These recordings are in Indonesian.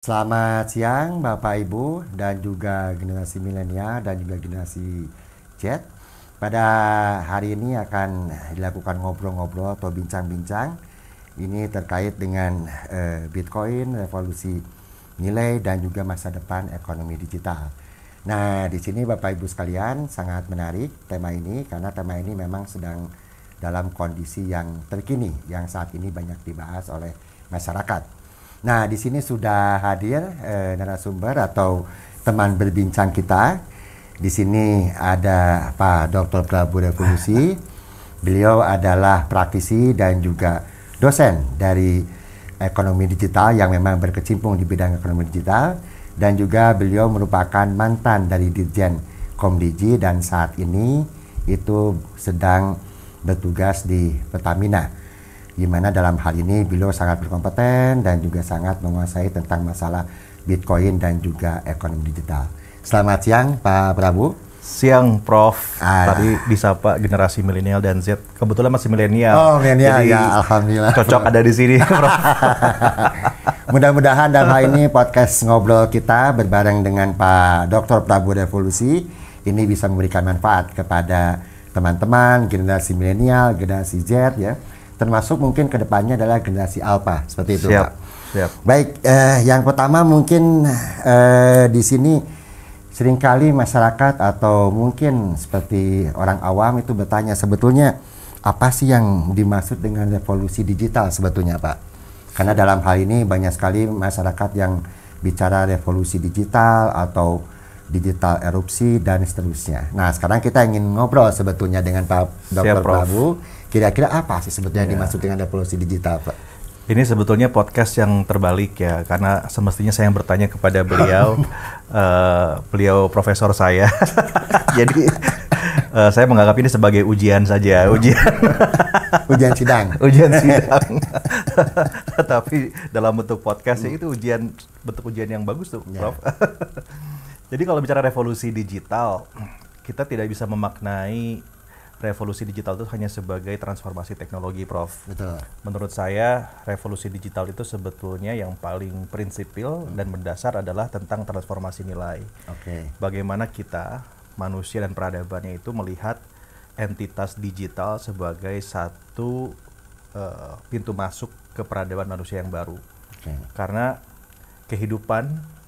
Selamat siang Bapak Ibu dan juga generasi milenial dan juga generasi Z. Pada hari ini akan dilakukan ngobrol-ngobrol atau bincang-bincang. Ini terkait dengan Bitcoin, revolusi nilai dan juga masa depan ekonomi digital. Nah, di sini Bapak Ibu sekalian sangat menarik tema ini karena tema ini memang sedang dalam kondisi yang terkini yang saat ini banyak dibahas oleh masyarakat. Nah, di sini sudah hadir narasumber atau teman berbincang kita. Di sini ada Pak Dr. Prabu Revolusi. Beliau adalah praktisi dan juga dosen dari ekonomi digital yang memang berkecimpung di bidang ekonomi digital. Dan juga beliau merupakan mantan dari Dirjen Komdigi dan saat ini itu sedang bertugas di Pertamina, di mana dalam hal ini beliau sangat berkompeten dan juga sangat menguasai tentang masalah Bitcoin dan juga ekonomi digital. Selamat siang Pak Prabu. Siang Prof. Tadi disapa generasi milenial dan Z. Kebetulan masih milenial. Oh, milenial ya, alhamdulillah. Cocok ada di sini, Prof. Mudah-mudahan dalam hal ini podcast ngobrol kita berbareng dengan Pak Dr. Prabu Revolusi ini bisa memberikan manfaat kepada teman-teman generasi milenial, generasi Z ya. Termasuk mungkin kedepannya adalah generasi alpha seperti itu, Siap, Pak. siap. Baik, yang pertama mungkin di sini seringkali masyarakat atau mungkin seperti orang awam itu bertanya sebetulnya apa sih yang dimaksud dengan revolusi digital sebetulnya, Pak? Karena dalam hal ini banyak sekali masyarakat yang bicara revolusi digital atau digital erupsi dan seterusnya. Nah, sekarang kita ingin ngobrol sebetulnya dengan Pak Dr. Prabu. Kira-kira apa sih sebetulnya yang dimaksud dengan revolusi digital, Pak? Ini sebetulnya podcast yang terbalik ya, karena semestinya saya yang bertanya kepada beliau, beliau profesor saya. Jadi saya menganggap ini sebagai ujian saja, ujian sidang. Ujian sidang. Tapi dalam bentuk podcast itu bentuk ujian yang bagus tuh, Prof. Jadi kalau bicara revolusi digital, kita tidak bisa memaknai revolusi digital itu hanya sebagai transformasi teknologi, Prof. Betul. Menurut saya, revolusi digital itu sebetulnya yang paling prinsipil dan mendasar adalah tentang transformasi nilai. Oke. Bagaimana kita, manusia dan peradabannya itu melihat entitas digital sebagai satu pintu masuk ke peradaban manusia yang baru. Oke. Karena kehidupan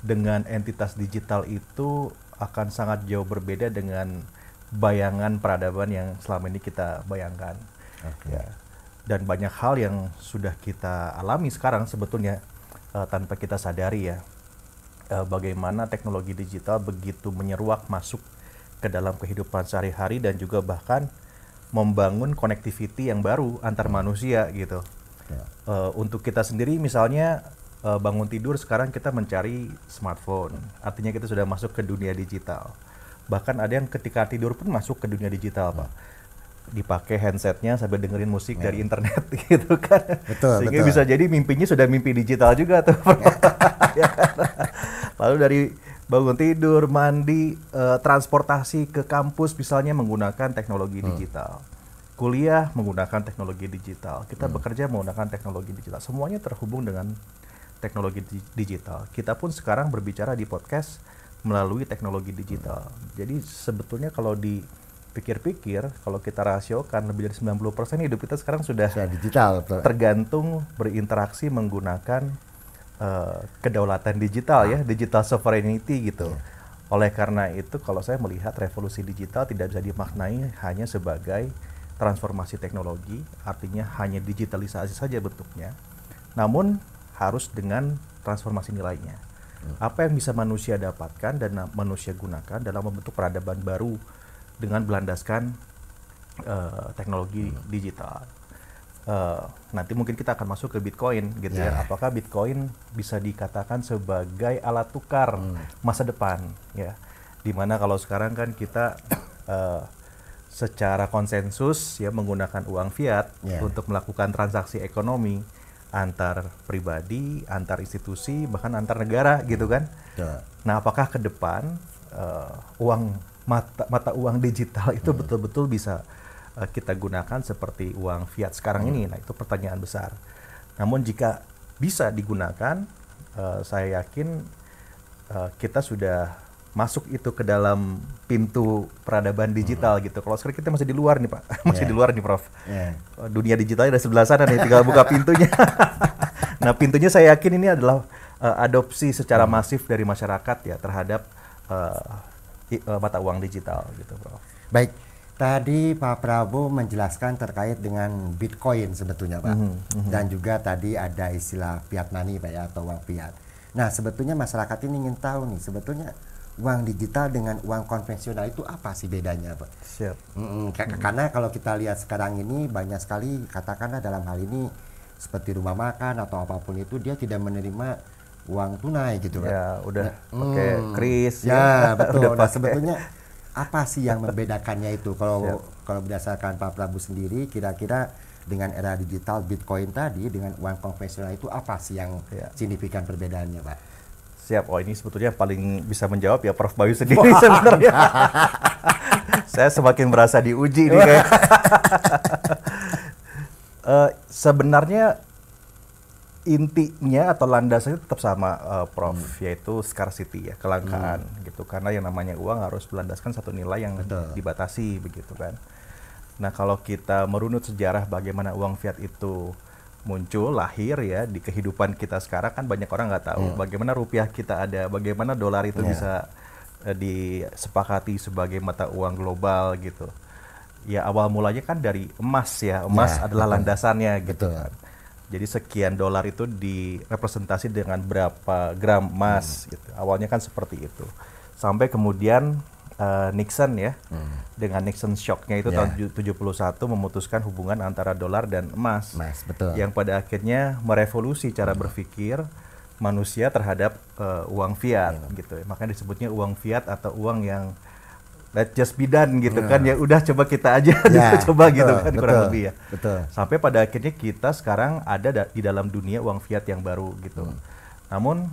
dengan entitas digital itu akan sangat jauh berbeda dengan bayangan peradaban yang selama ini kita bayangkan. Ya. Dan banyak hal yang sudah kita alami sekarang sebetulnya tanpa kita sadari ya. Bagaimana teknologi digital begitu menyeruak masuk ke dalam kehidupan sehari-hari dan juga bahkan membangun connectivity yang baru antar manusia gitu. Ya. Untuk kita sendiri misalnya bangun tidur sekarang kita mencari smartphone, artinya kita sudah masuk ke dunia digital. Bahkan ada yang ketika tidur pun masuk ke dunia digital, Pak. Dipakai handsetnya sambil dengerin musik dari internet gitu kan. Betul, sehingga betul. bisa jadi mimpinya sudah mimpi digital juga tuh. Ya kan? Lalu dari bangun tidur, mandi, transportasi ke kampus misalnya menggunakan teknologi digital. Kuliah menggunakan teknologi digital. Kita bekerja menggunakan teknologi digital. Semuanya terhubung dengan teknologi digital. Kita pun sekarang berbicara di podcast melalui teknologi digital. Jadi sebetulnya kalau dipikir-pikir, kalau kita rasiokan lebih dari 90% hidup kita sekarang sudah digital, tergantung berinteraksi menggunakan kedaulatan digital ya, digital sovereignty gitu. Oleh karena itu kalau saya melihat revolusi digital tidak bisa dimaknai hanya sebagai transformasi teknologi, artinya hanya digitalisasi saja bentuknya. Namun harus dengan transformasi nilainya. Apa yang bisa manusia dapatkan dan manusia gunakan dalam membentuk peradaban baru dengan berlandaskan teknologi digital. Nanti mungkin kita akan masuk ke Bitcoin gitu ya. Apakah Bitcoin bisa dikatakan sebagai alat tukar masa depan ya? Dimana kalau sekarang kan kita secara konsensus ya menggunakan uang fiat untuk melakukan transaksi ekonomi antar pribadi, antar institusi, bahkan antar negara gitu kan. Nah, apakah ke depan mata uang digital itu betul-betul bisa kita gunakan seperti uang fiat sekarang ini? Nah, itu pertanyaan besar. Namun jika bisa digunakan, saya yakin kita sudah masuk itu ke dalam pintu peradaban digital gitu. Kalau sekarang kita masih di luar nih Pak, masih di luar nih Prof. Dunia digitalnya dari sebelah sana nih, tinggal buka pintunya. Nah pintunya saya yakin ini adalah adopsi secara masif dari masyarakat ya terhadap mata uang digital gitu Prof. Baik, tadi Pak Prabowo menjelaskan terkait dengan Bitcoin sebetulnya Pak. Dan juga tadi ada istilah fiat money Pak ya, atau uang fiat. Nah sebetulnya masyarakat ini ingin tahu nih sebetulnya uang digital dengan uang konvensional itu apa sih bedanya Pak? Siap. Karena kalau kita lihat sekarang ini banyak sekali katakanlah dalam hal ini seperti rumah makan atau apapun itu dia tidak menerima uang tunai gitu Pak. Ya udah pakai kris. Ya betul. Nah sebetulnya apa sih yang membedakannya itu? Kalau berdasarkan Pak Prabowo sendiri kira-kira dengan era digital Bitcoin tadi dengan uang konvensional itu apa sih yang signifikan perbedaannya Pak? Siap. Oh ini sebetulnya paling bisa menjawab ya Prof Bayu sendiri sebenarnya. Saya semakin merasa diuji nih kayak. Sebenarnya intinya atau landasannya tetap sama Prof, yaitu scarcity ya, kelangkaan gitu. Karena yang namanya uang harus berlandaskan satu nilai yang dibatasi begitu kan. Nah kalau kita merunut sejarah bagaimana uang fiat itu muncul, lahir ya di kehidupan kita sekarang kan banyak orang nggak tahu bagaimana rupiah kita ada, bagaimana dolar itu bisa disepakati sebagai mata uang global gitu. Ya awal mulanya kan dari emas ya, emas adalah landasannya gitu kan. Jadi sekian dolar itu direpresentasi dengan berapa gram emas gitu. Awalnya kan seperti itu. Sampai kemudian Nixon ya, dengan Nixon shock-nya itu tahun 71 memutuskan hubungan antara dolar dan emas. Betul. Yang pada akhirnya merevolusi cara berpikir manusia terhadap uang fiat gitu. Makanya disebutnya uang fiat atau uang yang let's just be done gitu kan ya, udah coba kita aja coba gitu kan kurang lebih ya. Sampai pada akhirnya kita sekarang ada di dalam dunia uang fiat yang baru gitu. Namun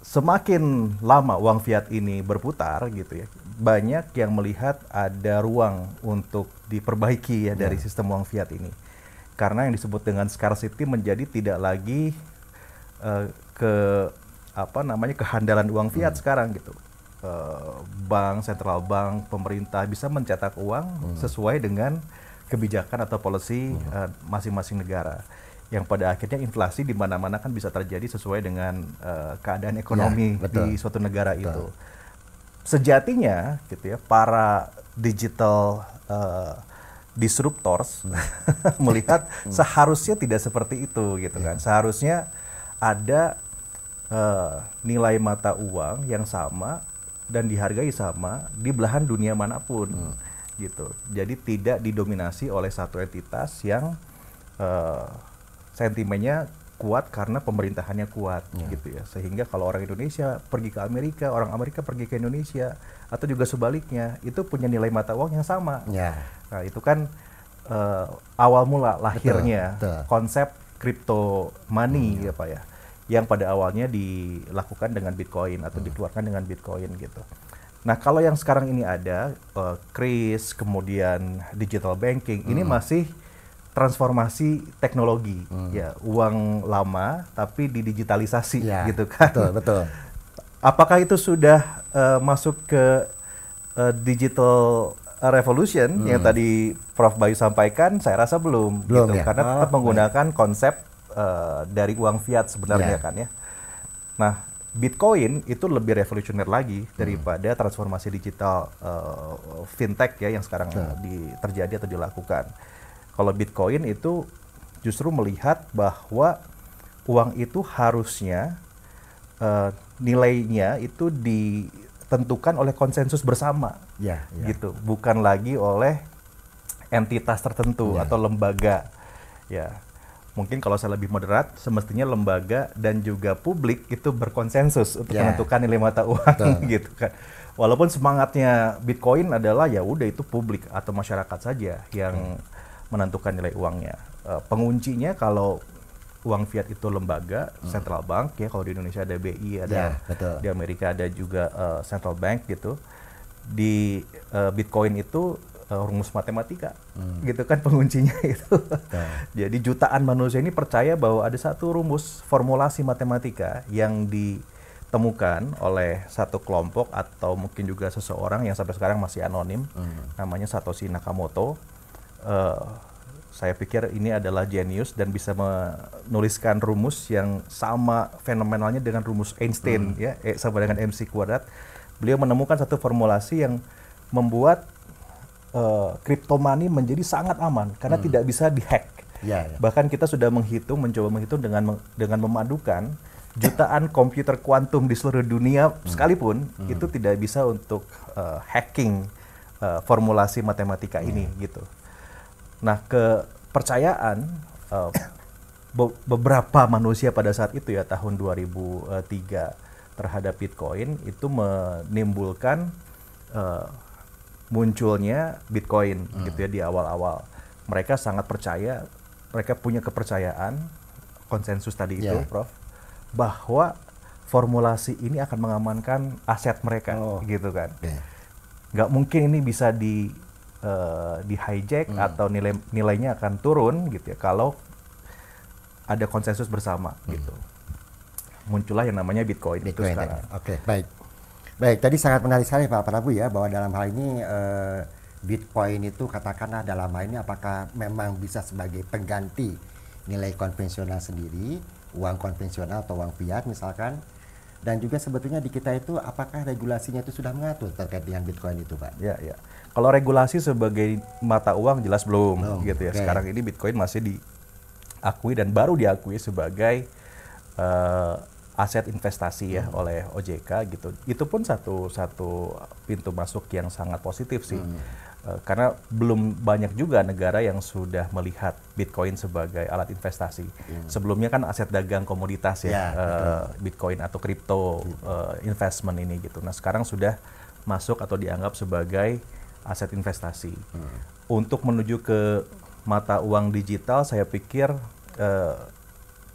semakin lama uang fiat ini berputar gitu ya, banyak yang melihat ada ruang untuk diperbaiki ya dari sistem uang fiat ini. Karena yang disebut dengan scarcity menjadi tidak lagi kehandalan uang fiat sekarang gitu. Bank, sentral bank, pemerintah bisa mencetak uang sesuai dengan kebijakan atau policy masing-masing negara. Yang pada akhirnya inflasi di mana-mana kan bisa terjadi sesuai dengan keadaan ekonomi di suatu negara itu. Sejatinya gitu ya, para digital disruptors melihat seharusnya tidak seperti itu gitu kan. Seharusnya ada nilai mata uang yang sama dan dihargai sama di belahan dunia manapun gitu. Jadi tidak didominasi oleh satu entitas yang sentimennya kuat karena pemerintahannya kuat gitu ya. Sehingga kalau orang Indonesia pergi ke Amerika, orang Amerika pergi ke Indonesia atau juga sebaliknya, itu punya nilai mata uang yang sama. Nah, itu kan awal mula lahirnya konsep crypto money ya Pak ya. Yang pada awalnya dilakukan dengan Bitcoin atau dikeluarkan dengan Bitcoin gitu. Nah kalau yang sekarang ini ada kris, kemudian digital banking, ini masih transformasi teknologi ya, uang lama tapi didigitalisasi gitu kan. Betul. Apakah itu sudah masuk ke digital revolution yang tadi Prof Bayu sampaikan? Saya rasa belum gitu, karena tetap menggunakan konsep dari uang fiat sebenarnya kan ya. Nah, Bitcoin itu lebih revolusioner lagi daripada transformasi digital fintech ya yang sekarang terjadi atau dilakukan. Kalau Bitcoin itu justru melihat bahwa uang itu harusnya nilainya itu ditentukan oleh konsensus bersama, gitu, bukan lagi oleh entitas tertentu atau lembaga ya. Mungkin kalau saya lebih moderat, semestinya lembaga dan juga publik itu berkonsensus untuk menentukan nilai mata uang gitu kan. Walaupun semangatnya Bitcoin adalah ya udah itu publik atau masyarakat saja yang menentukan nilai uangnya. Penguncinya kalau uang fiat itu lembaga, central bank ya, kalau di Indonesia ada BI, ada di Amerika ada juga central bank gitu. Di Bitcoin itu rumus matematika, gitu kan penguncinya itu. Jadi jutaan manusia ini percaya bahwa ada satu rumus formulasi matematika yang ditemukan oleh satu kelompok atau mungkin juga seseorang yang sampai sekarang masih anonim, namanya Satoshi Nakamoto. Saya pikir ini adalah jenius dan bisa menuliskan rumus yang sama fenomenalnya dengan rumus Einstein, ya, sama dengan MC kuadrat. Beliau menemukan satu formulasi yang membuat crypto money menjadi sangat aman karena tidak bisa dihack. Bahkan kita sudah mencoba menghitung dengan memadukan jutaan komputer kuantum di seluruh dunia sekalipun itu tidak bisa untuk hacking formulasi matematika ini gitu. Nah, kepercayaan beberapa manusia pada saat itu ya tahun 2003 terhadap Bitcoin itu menimbulkan munculnya Bitcoin gitu ya di awal-awal. Mereka sangat percaya, mereka punya kepercayaan konsensus tadi itu, Prof, bahwa formulasi ini akan mengamankan aset mereka gitu kan. Nggak mungkin ini bisa di hijack atau nilainya akan turun gitu ya kalau ada konsensus bersama gitu. Muncullah yang namanya Bitcoin itu sekarang. Baik, tadi sangat menarik sekali Pak Prabu ya, bahwa dalam hal ini Bitcoin itu katakanlah dalam hal ini apakah memang bisa sebagai pengganti nilai konvensional sendiri, uang konvensional atau uang fiat misalkan, dan juga sebetulnya di kita itu apakah regulasinya itu sudah mengatur terkait dengan Bitcoin itu Pak? Ya. Kalau regulasi sebagai mata uang jelas belum gitu ya. Sekarang ini Bitcoin masih diakui dan baru diakui sebagai aset investasi ya oleh OJK gitu. Itu pun satu pintu masuk yang sangat positif sih. Karena belum banyak juga negara yang sudah melihat Bitcoin sebagai alat investasi. Sebelumnya kan aset dagang komoditas ya, Bitcoin atau crypto investment ini gitu. Nah, sekarang sudah masuk atau dianggap sebagai aset investasi. Untuk menuju ke mata uang digital, saya pikir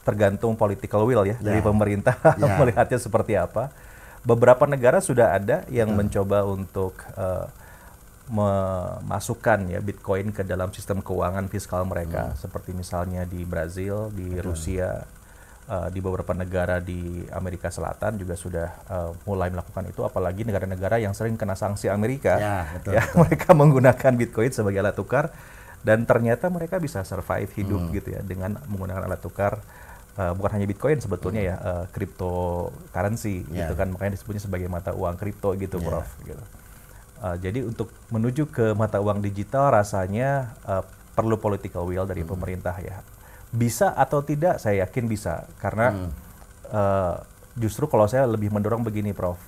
tergantung political will ya dari pemerintah melihatnya seperti apa. Beberapa negara sudah ada yang mencoba untuk memasukkan ya Bitcoin ke dalam sistem keuangan fiskal mereka, seperti misalnya di Brazil, di Rusia, di beberapa negara di Amerika Selatan juga sudah mulai melakukan itu. Apalagi negara-negara yang sering kena sanksi Amerika, mereka menggunakan Bitcoin sebagai alat tukar dan ternyata mereka bisa survive hidup gitu ya dengan menggunakan alat tukar. Bukan hanya Bitcoin sebetulnya ya, cryptocurrency gitu kan, makanya disebutnya sebagai mata uang kripto gitu, Prof. Gitu. Jadi untuk menuju ke mata uang digital rasanya perlu political will dari pemerintah ya. Bisa atau tidak, saya yakin bisa, karena justru kalau saya lebih mendorong begini, Prof.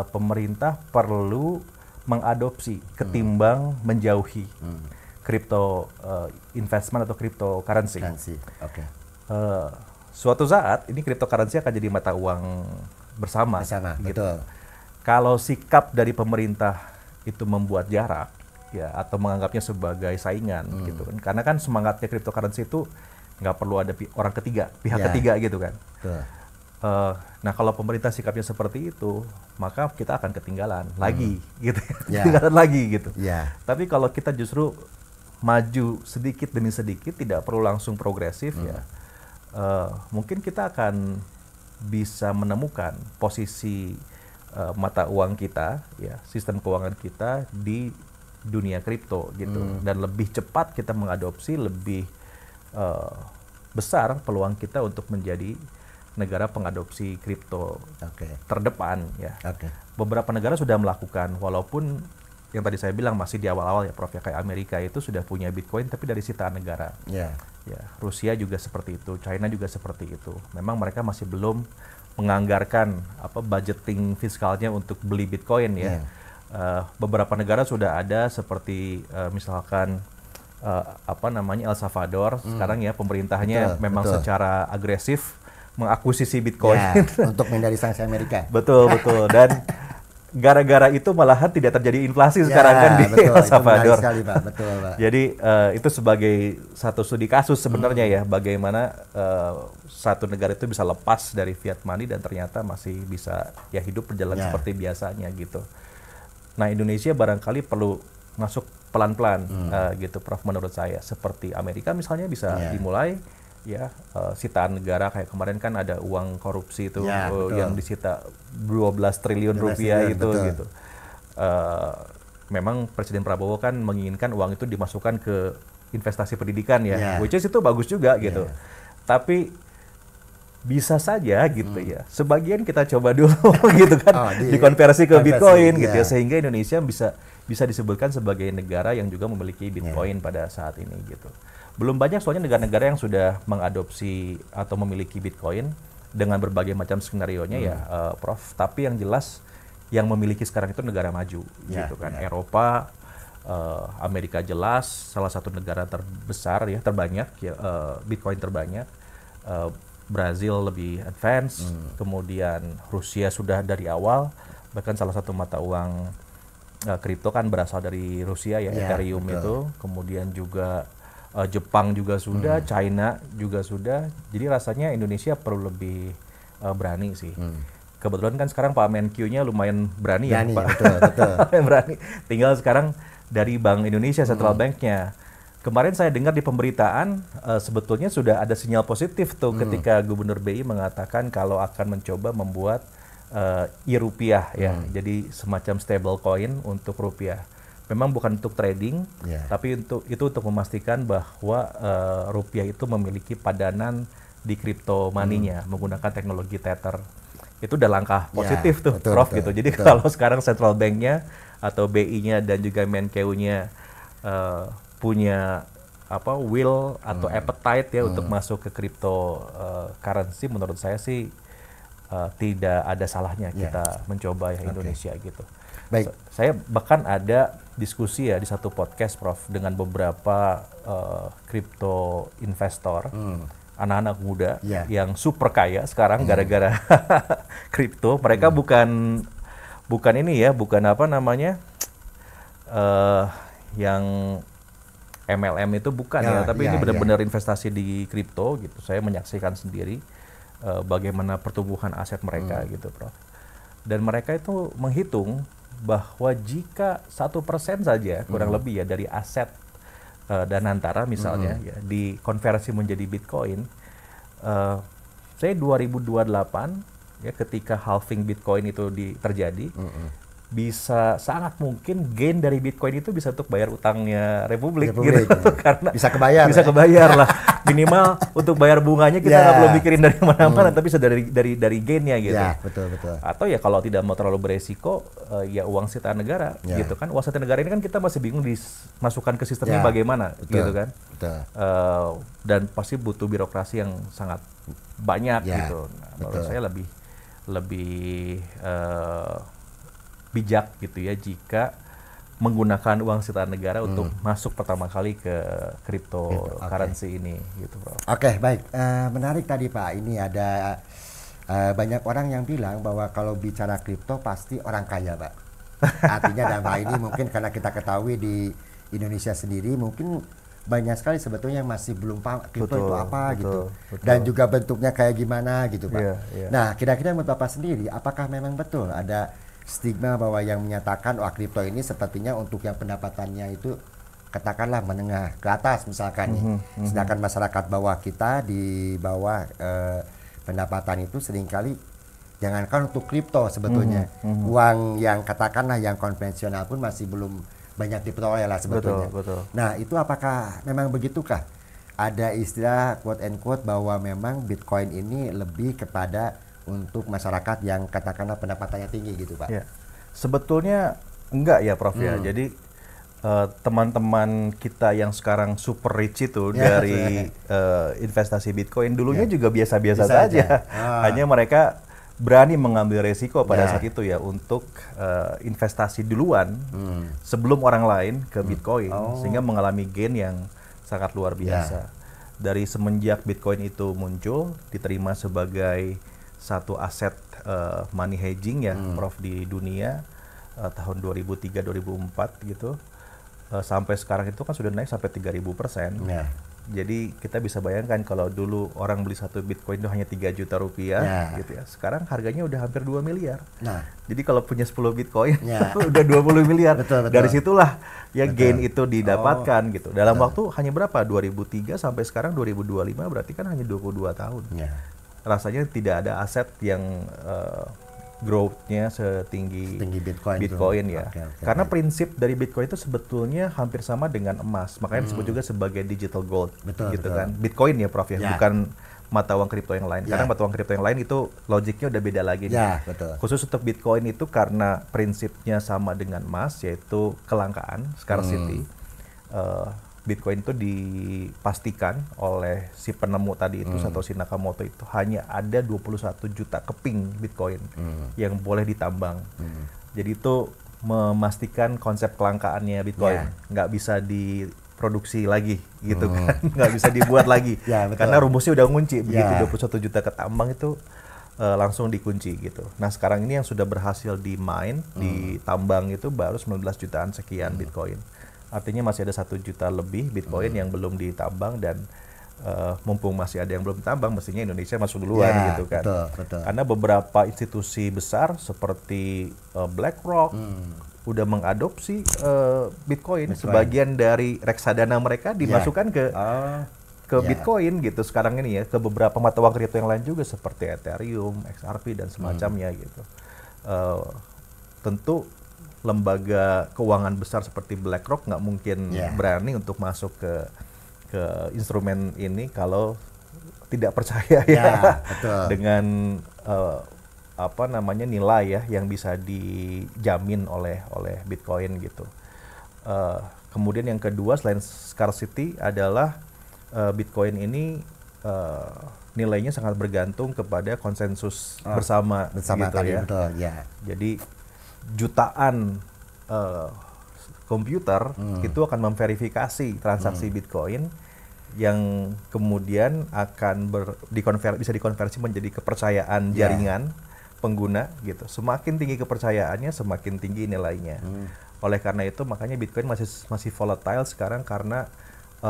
Pemerintah perlu mengadopsi ketimbang menjauhi crypto investment atau cryptocurrency. Suatu saat ini cryptocurrency akan jadi mata uang bersama gitu. Kalau sikap dari pemerintah itu membuat jarak ya atau menganggapnya sebagai saingan gitu kan, karena kan semangatnya cryptocurrency itu nggak perlu ada orang ketiga, pihak ketiga gitu kan. Nah, kalau pemerintah sikapnya seperti itu, maka kita akan ketinggalan lagi gitu, ketinggalan lagi gitu. Tapi kalau kita justru maju sedikit demi sedikit, tidak perlu langsung progresif ya. Mungkin kita akan bisa menemukan posisi mata uang kita, ya, sistem keuangan kita di dunia kripto gitu, dan lebih cepat kita mengadopsi, lebih besar peluang kita untuk menjadi negara pengadopsi kripto terdepan ya. Beberapa negara sudah melakukan, walaupun yang tadi saya bilang masih di awal-awal ya, Prof, ya, kayak Amerika itu sudah punya Bitcoin tapi dari sitaan negara. Ya, Rusia juga seperti itu, China juga seperti itu. Memang mereka masih belum menganggarkan budgeting fiskalnya untuk beli Bitcoin ya. Beberapa negara sudah ada seperti misalkan El Salvador sekarang ya, pemerintahnya memang secara agresif mengakuisisi Bitcoin untuk menghindari sanksi Amerika. Betul. Dan gara-gara itu malahan tidak terjadi inflasi sekarang kan di El Salvador. Betul, Pak. Jadi itu sebagai satu studi kasus sebenarnya ya, bagaimana satu negara itu bisa lepas dari fiat money dan ternyata masih bisa ya hidup berjalan seperti biasanya gitu. Nah, Indonesia barangkali perlu masuk pelan-pelan gitu Prof, menurut saya. Seperti Amerika misalnya bisa dimulai ya, sitaan negara kayak kemarin kan ada uang korupsi itu yang disita 12 triliun rupiah itu gitu. Memang Presiden Prabowo kan menginginkan uang itu dimasukkan ke investasi pendidikan ya, which is itu bagus juga gitu. Tapi bisa saja gitu ya, sebagian kita coba dulu gitu kan, dikonversi ke Bitcoin gitu ya, sehingga Indonesia bisa disebutkan sebagai negara yang juga memiliki Bitcoin pada saat ini gitu. Belum banyak soalnya negara-negara yang sudah mengadopsi atau memiliki Bitcoin dengan berbagai macam skenarionya ya, Prof. Tapi yang jelas yang memiliki sekarang itu negara maju gitu kan, Eropa, Amerika jelas salah satu negara terbesar ya, terbanyak ya, Bitcoin terbanyak. Brazil lebih advance, kemudian Rusia sudah dari awal, bahkan salah satu mata uang kripto kan berasal dari Rusia ya, Ethereum itu, kemudian juga Jepang juga sudah, China juga sudah, jadi rasanya Indonesia perlu lebih berani sih. Kebetulan kan sekarang Pak Menkyu-nya lumayan berani ya Pak. Betul. Berani. Tinggal sekarang dari Bank Indonesia, Central Bank-nya. Kemarin saya dengar di pemberitaan sebetulnya sudah ada sinyal positif tuh ketika Gubernur BI mengatakan kalau akan mencoba membuat e-rupiah ya, jadi semacam stable coin untuk rupiah. Memang bukan untuk trading, tapi untuk memastikan bahwa rupiah itu memiliki padanan di crypto money-nya menggunakan teknologi Tether. Itu udah langkah positif tuh, Prof gitu. Jadi kalau sekarang Central Bank-nya atau BI-nya dan juga Menkeu-nya punya will atau appetite ya untuk masuk ke crypto currency, menurut saya sih tidak ada salahnya kita mencoba ya Indonesia gitu. Baik. Saya bahkan ada diskusi ya di satu podcast Prof dengan beberapa crypto investor, anak-anak muda yang super kaya sekarang gara-gara crypto. Mereka bukan ini ya, bukan apa namanya yang MLM itu bukan ya, tapi ini benar-benar investasi di kripto gitu. Saya menyaksikan sendiri bagaimana pertumbuhan aset mereka gitu, Prof. Dan mereka itu menghitung bahwa jika 1% saja kurang lebih ya dari aset Danantara misalnya ya dikonversi menjadi Bitcoin, saya 2028 ya ketika halving Bitcoin itu terjadi, bisa sangat mungkin gain dari Bitcoin itu bisa untuk bayar utangnya Republik gitu. Karena bisa kebayar lah. Minimal untuk bayar bunganya kita nggak perlu mikirin dari mana-mana, tapi bisa dari gainnya gitu. Betul. Atau ya kalau tidak mau terlalu beresiko, ya uang sitaan negara gitu kan. Uang sitaan negara ini kan kita masih bingung dimasukkan ke sistemnya bagaimana gitu kan. Dan pasti butuh birokrasi yang sangat banyak gitu. Nah, menurut saya lebih bijak gitu ya jika menggunakan uang sitaan negara untuk masuk pertama kali ke cryptocurrency ini gitu, Bro. Oke, baik. Menarik tadi Pak. Ini ada banyak orang yang bilang bahwa kalau bicara kripto pasti orang kaya, Pak. Artinya dalam hal ini mungkin karena kita ketahui di Indonesia sendiri mungkin banyak sekali sebetulnya yang masih belum paham kripto itu apa gitu. Dan juga bentuknya kayak gimana gitu, Pak. Nah, kira-kira menurut Bapak sendiri apakah memang betul ada stigma bahwa yang menyatakan kripto ini sepertinya untuk yang pendapatannya itu katakanlah menengah ke atas misalkan sedangkan masyarakat bawah kita di bawah pendapatan itu seringkali jangankan untuk kripto sebetulnya uang yang katakanlah yang konvensional pun masih belum banyak diperoleh lah sebetulnya. Betul. Nah itu apakah memang begitukah? Ada istilah quote and quote bahwa memang Bitcoin ini lebih kepada untuk masyarakat yang katakanlah pendapatannya tinggi gitu Pak. Ya. Sebetulnya enggak ya Prof ya. Jadi teman-teman kita yang sekarang super rich itu dari investasi Bitcoin dulunya juga biasa-biasa saja. Hanya mereka berani mengambil resiko pada saat itu ya untuk investasi duluan sebelum orang lain ke Bitcoin sehingga mengalami gain yang sangat luar biasa. Dari semenjak Bitcoin itu muncul diterima sebagai satu aset money hedging ya Prof di dunia tahun 2003-2004 gitu sampai sekarang itu kan sudah naik sampai 3.000%. Jadi kita bisa bayangkan kalau dulu orang beli satu Bitcoin itu hanya 3 juta rupiah Ya. gitu ya. Sekarang harganya udah hampir 2 miliar. Nah, Jadi kalau punya 10 Bitcoin Ya. udah 20 miliar. Betul, betul. Dari situlah ya Betul. gain itu didapatkan gitu. Dalam betul. waktu hanya berapa? 2003 sampai sekarang 2025 berarti kan hanya 22 tahun. ya. Rasanya tidak ada aset yang growth-nya setinggi Setinggi Bitcoin tuh. Bitcoin ya. Oke, Karena baik. prinsip dari Bitcoin itu sebetulnya hampir sama dengan emas. Makanya disebut juga sebagai digital gold Betul, gitu betul. kan. Bitcoin ya Prof ya, Ya. bukan mata uang kripto yang lain. Ya. Karena mata uang kripto yang lain itu logiknya udah beda lagi nih. Ya, betul. Khusus untuk Bitcoin itu karena prinsipnya sama dengan emas, yaitu kelangkaan, scarcity. Bitcoin itu dipastikan oleh si penemu tadi itu, Satoshi Nakamoto itu hanya ada 21 juta keping Bitcoin yang boleh ditambang. Jadi itu memastikan konsep kelangkaannya Bitcoin. Ya. Nggak bisa diproduksi lagi gitu kan, nggak bisa dibuat lagi. Ya, betul. Karena rumusnya udah ngunci, begitu Ya. 21 juta ketambang itu langsung dikunci gitu. Nah sekarang ini yang sudah berhasil di mine, ditambang itu baru 19 jutaan sekian Bitcoin. Artinya masih ada 1 juta lebih Bitcoin yang belum ditambang dan mumpung masih ada yang belum ditambang, mestinya Indonesia masuk duluan Ya, gitu kan. betul, betul. Karena beberapa institusi besar seperti BlackRock udah mengadopsi Bitcoin. Sebagian dari reksadana mereka dimasukkan ke Ya. Bitcoin gitu sekarang ini ya, ke beberapa mata uang kripto yang lain juga seperti Ethereum, XRP dan semacamnya gitu. Tentu lembaga keuangan besar seperti BlackRock nggak mungkin Ya. berani untuk masuk ke instrumen ini kalau tidak percaya ya, betul. dengan apa namanya nilai ya yang bisa dijamin oleh Bitcoin gitu. Kemudian yang kedua selain scarcity adalah Bitcoin ini nilainya sangat bergantung kepada konsensus bersama gitu tadi, ya. betul, ya. Jadi jutaan komputer itu akan memverifikasi transaksi Bitcoin yang kemudian akan bisa dikonversi menjadi kepercayaan jaringan pengguna gitu. Semakin tinggi kepercayaannya, semakin tinggi nilainya. Oleh karena itu makanya Bitcoin masih volatile sekarang karena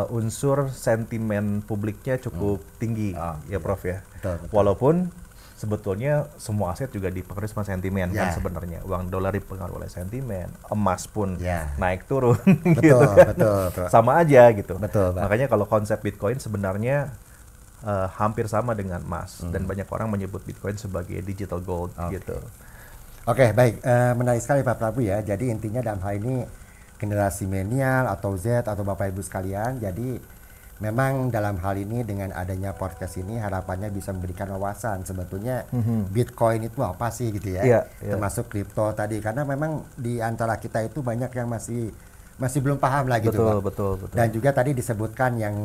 unsur sentimen publiknya cukup tinggi ya Prof ya. Betul, betul. Walaupun sebetulnya semua aset juga dipengaruhi sama sentimen kan Ya. sebenarnya. Uang dolar dipengaruhi oleh sentimen, emas pun Ya. naik turun Betul, gitu kan. betul. Sama aja gitu. Betul, Pak. Makanya kalau konsep Bitcoin sebenarnya hampir sama dengan emas dan banyak orang menyebut Bitcoin sebagai digital gold gitu. Oke, baik. Menarik sekali Pak Prabu ya. Jadi intinya dalam hal ini generasi milenial atau Z atau Bapak Ibu sekalian, jadi memang dalam hal ini dengan adanya podcast ini harapannya bisa memberikan wawasan sebetulnya Bitcoin itu apa sih gitu ya. Iya, iya. Termasuk kripto tadi karena memang di antara kita itu banyak yang masih belum paham lah gitu Pak. Betul. Dan juga tadi disebutkan yang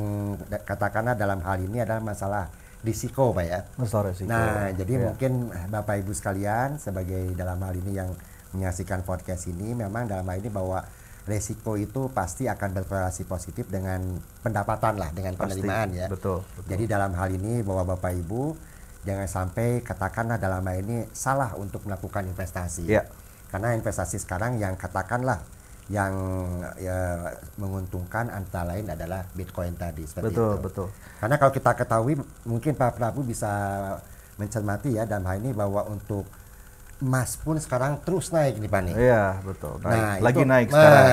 katakanlah dalam hal ini adalah masalah risiko Pak ya. Masalah resiko. Nah, jadi Ya. mungkin Bapak Ibu sekalian sebagai dalam hal ini yang menyaksikan podcast ini memang dalam hal ini bahwa resiko itu pasti akan berkorelasi positif dengan pendapatan lah, dengan Pasti. penerimaan ya. Betul. Jadi dalam hal ini bahwa Bapak Ibu jangan sampai katakanlah dalam hal ini salah untuk melakukan investasi. Ya. Karena investasi sekarang yang katakanlah yang menguntungkan antara lain adalah Bitcoin tadi seperti itu. Betul. Karena kalau kita ketahui mungkin Pak Prabu bisa mencermati ya dalam hal ini bahwa untuk emas pun sekarang terus naik nih Pak nih. Iya, betul. Nah, Lagi itu, naik sekarang.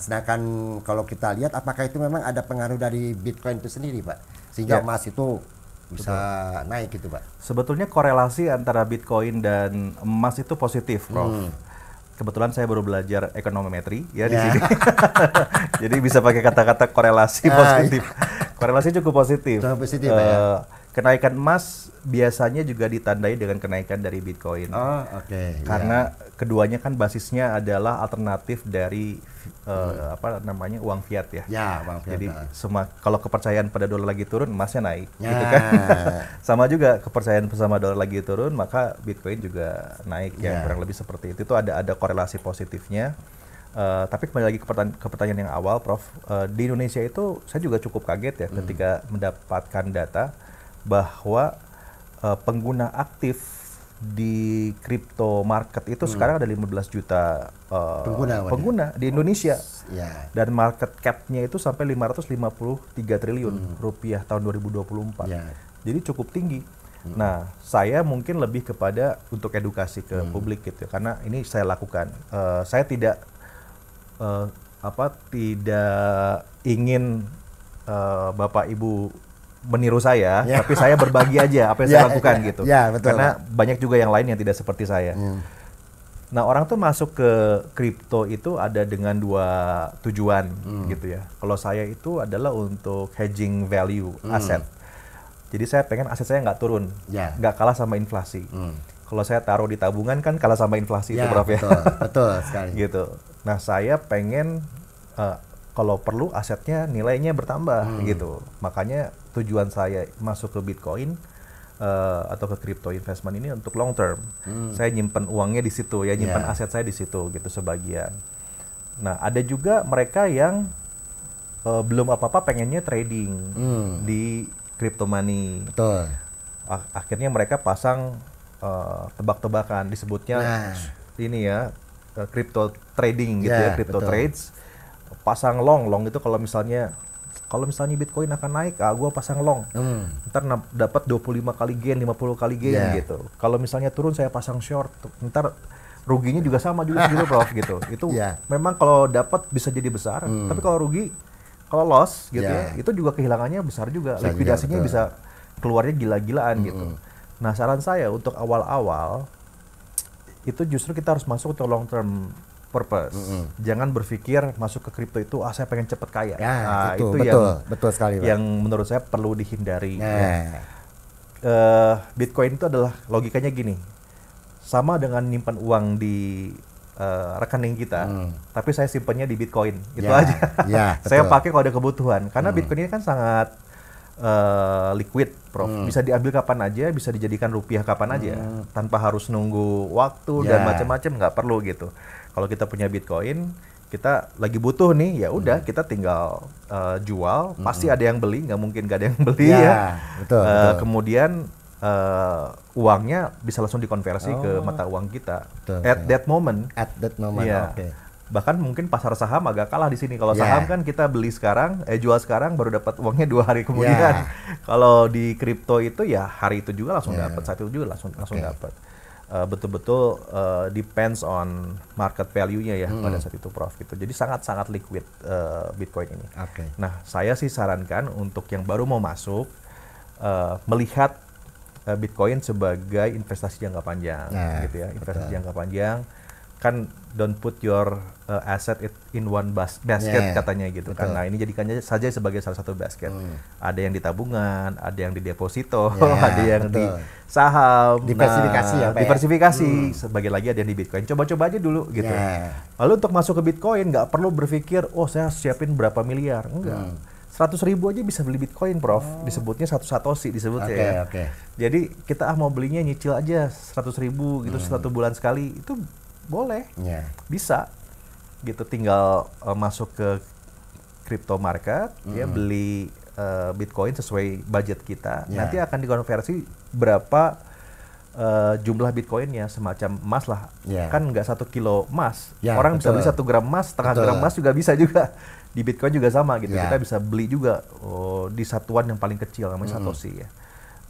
Sedangkan kalau kita lihat apakah itu memang ada pengaruh dari Bitcoin itu sendiri Pak? Sehingga emas itu bisa naik gitu Pak. Sebetulnya korelasi antara Bitcoin dan emas itu positif, Prof. Kebetulan saya baru belajar ekonometri ya di sini. Jadi bisa pakai kata-kata korelasi positif. Korelasi cukup positif. Cukup positif, ya. Kenaikan emas biasanya juga ditandai dengan kenaikan dari Bitcoin. Oh, oke. Karena keduanya kan basisnya adalah alternatif dari apa namanya uang fiat ya. Ya, uang fiat. Jadi kalau kepercayaan pada dolar lagi turun, emasnya naik, Ya. gitu kan? Sama juga kepercayaan sama dolar lagi turun, maka Bitcoin juga naik ya, kurang lebih seperti itu. Itu ada korelasi positifnya. Tapi kembali lagi ke pertanyaan yang awal, Prof. Di Indonesia itu saya juga cukup kaget ya ketika mendapatkan data bahwa pengguna aktif di crypto market itu sekarang ada 15 juta pengguna di Indonesia. Ya. Dan market cap-nya itu sampai 553 triliun rupiah tahun 2024. Ya. Jadi cukup tinggi. Nah, saya mungkin lebih kepada untuk edukasi ke publik gitu, karena ini saya lakukan. Saya tidak tidak ingin Bapak Ibu meniru saya, tapi saya berbagi aja apa yang saya lakukan gitu. Betul, karena banyak juga yang lain yang tidak seperti saya. Nah, orang tuh masuk ke kripto itu ada dengan dua tujuan gitu ya. Kalau saya itu adalah untuk hedging value aset. Jadi saya pengen aset saya nggak turun, nggak kalah sama inflasi. Kalau saya taruh di tabungan kan kalah sama inflasi itu, Prof ya. Betul sekali. Gitu. Nah, saya pengen kalau perlu asetnya nilainya bertambah gitu. Makanya tujuan saya masuk ke Bitcoin atau ke crypto investment ini untuk long term. Saya nyimpen uangnya di situ ya, nyimpen aset saya di situ gitu sebagian. Nah, ada juga mereka yang belum apa-apa pengennya trading di crypto money. Betul. Akhirnya mereka pasang tebak-tebakan, disebutnya ini ya, crypto trading gitu ya, crypto trades. Pasang long itu kalau misalnya Bitcoin akan naik, gua pasang long. Ntar dapat 25 kali gain, 50 kali gain gitu. Kalau misalnya turun saya pasang short, ntar ruginya juga sama juga gitu, Prof gitu. Itu memang kalau dapat bisa jadi besar, tapi kalau rugi, kalau loss gitu ya, itu juga kehilangannya besar juga. Likuidasinya bisa keluarnya gila-gilaan gitu. Nah, saran saya untuk awal-awal itu justru kita harus masuk untuk long term purpose. Jangan berpikir masuk ke kripto itu saya pengen cepet kaya. Nah, itu betul sekali, Pak. Yang menurut saya perlu dihindari. Bitcoin itu adalah logikanya gini. Sama dengan nyimpan uang di rekening kita, tapi saya simpannya di Bitcoin. Itu aja. Saya pakai kalau ada kebutuhan. Karena Bitcoin ini kan sangat liquid, Prof. Bisa diambil kapan aja, bisa dijadikan rupiah kapan aja, tanpa harus nunggu waktu dan macam-macam, nggak perlu gitu. Kalau kita punya Bitcoin, kita lagi butuh nih, ya udah kita tinggal jual, pasti ada yang beli, nggak mungkin nggak ada yang beli Betul. Kemudian uangnya bisa langsung dikonversi ke mata uang kita at that moment. Bahkan mungkin pasar saham agak kalah di sini. Kalau saham kan kita beli sekarang, jual sekarang, baru dapat uangnya 2 hari kemudian. Kalau di kripto itu ya hari itu juga langsung dapat, saat itu juga langsung dapat. Betul-betul depends on market value-nya ya pada saat itu, Prof. Gitu. Jadi sangat-sangat liquid Bitcoin ini. Nah, saya sih sarankan untuk yang baru mau masuk melihat Bitcoin sebagai investasi jangka panjang, gitu ya, investasi jangka panjang. Kan don't put your asset in one basket katanya gitu kan. Nah, ini jadikannya saja sebagai salah satu basket. Ada yang di tabungan, ada yang di deposito, ada yang di saham. Diversifikasi. Sebagai lagi ada yang di Bitcoin. Coba-coba aja dulu gitu. Lalu untuk masuk ke Bitcoin nggak perlu berpikir, saya siapin berapa miliar. Enggak. 100.000 aja bisa beli Bitcoin, Prof. Disebutnya 1 satoshi disebutnya ya. Jadi kita mau belinya nyicil aja 100.000 gitu 1 bulan sekali, itu boleh, bisa gitu. Tinggal masuk ke crypto market, ya beli Bitcoin sesuai budget kita. Nanti akan dikonversi berapa jumlah Bitcoinnya, semacam emas lah. Kan nggak 1 kilo emas, orang bisa beli 1 gram emas, setengah gram emas juga bisa juga. Di Bitcoin juga sama gitu, kita bisa beli juga di satuan yang paling kecil namanya satoshi ya.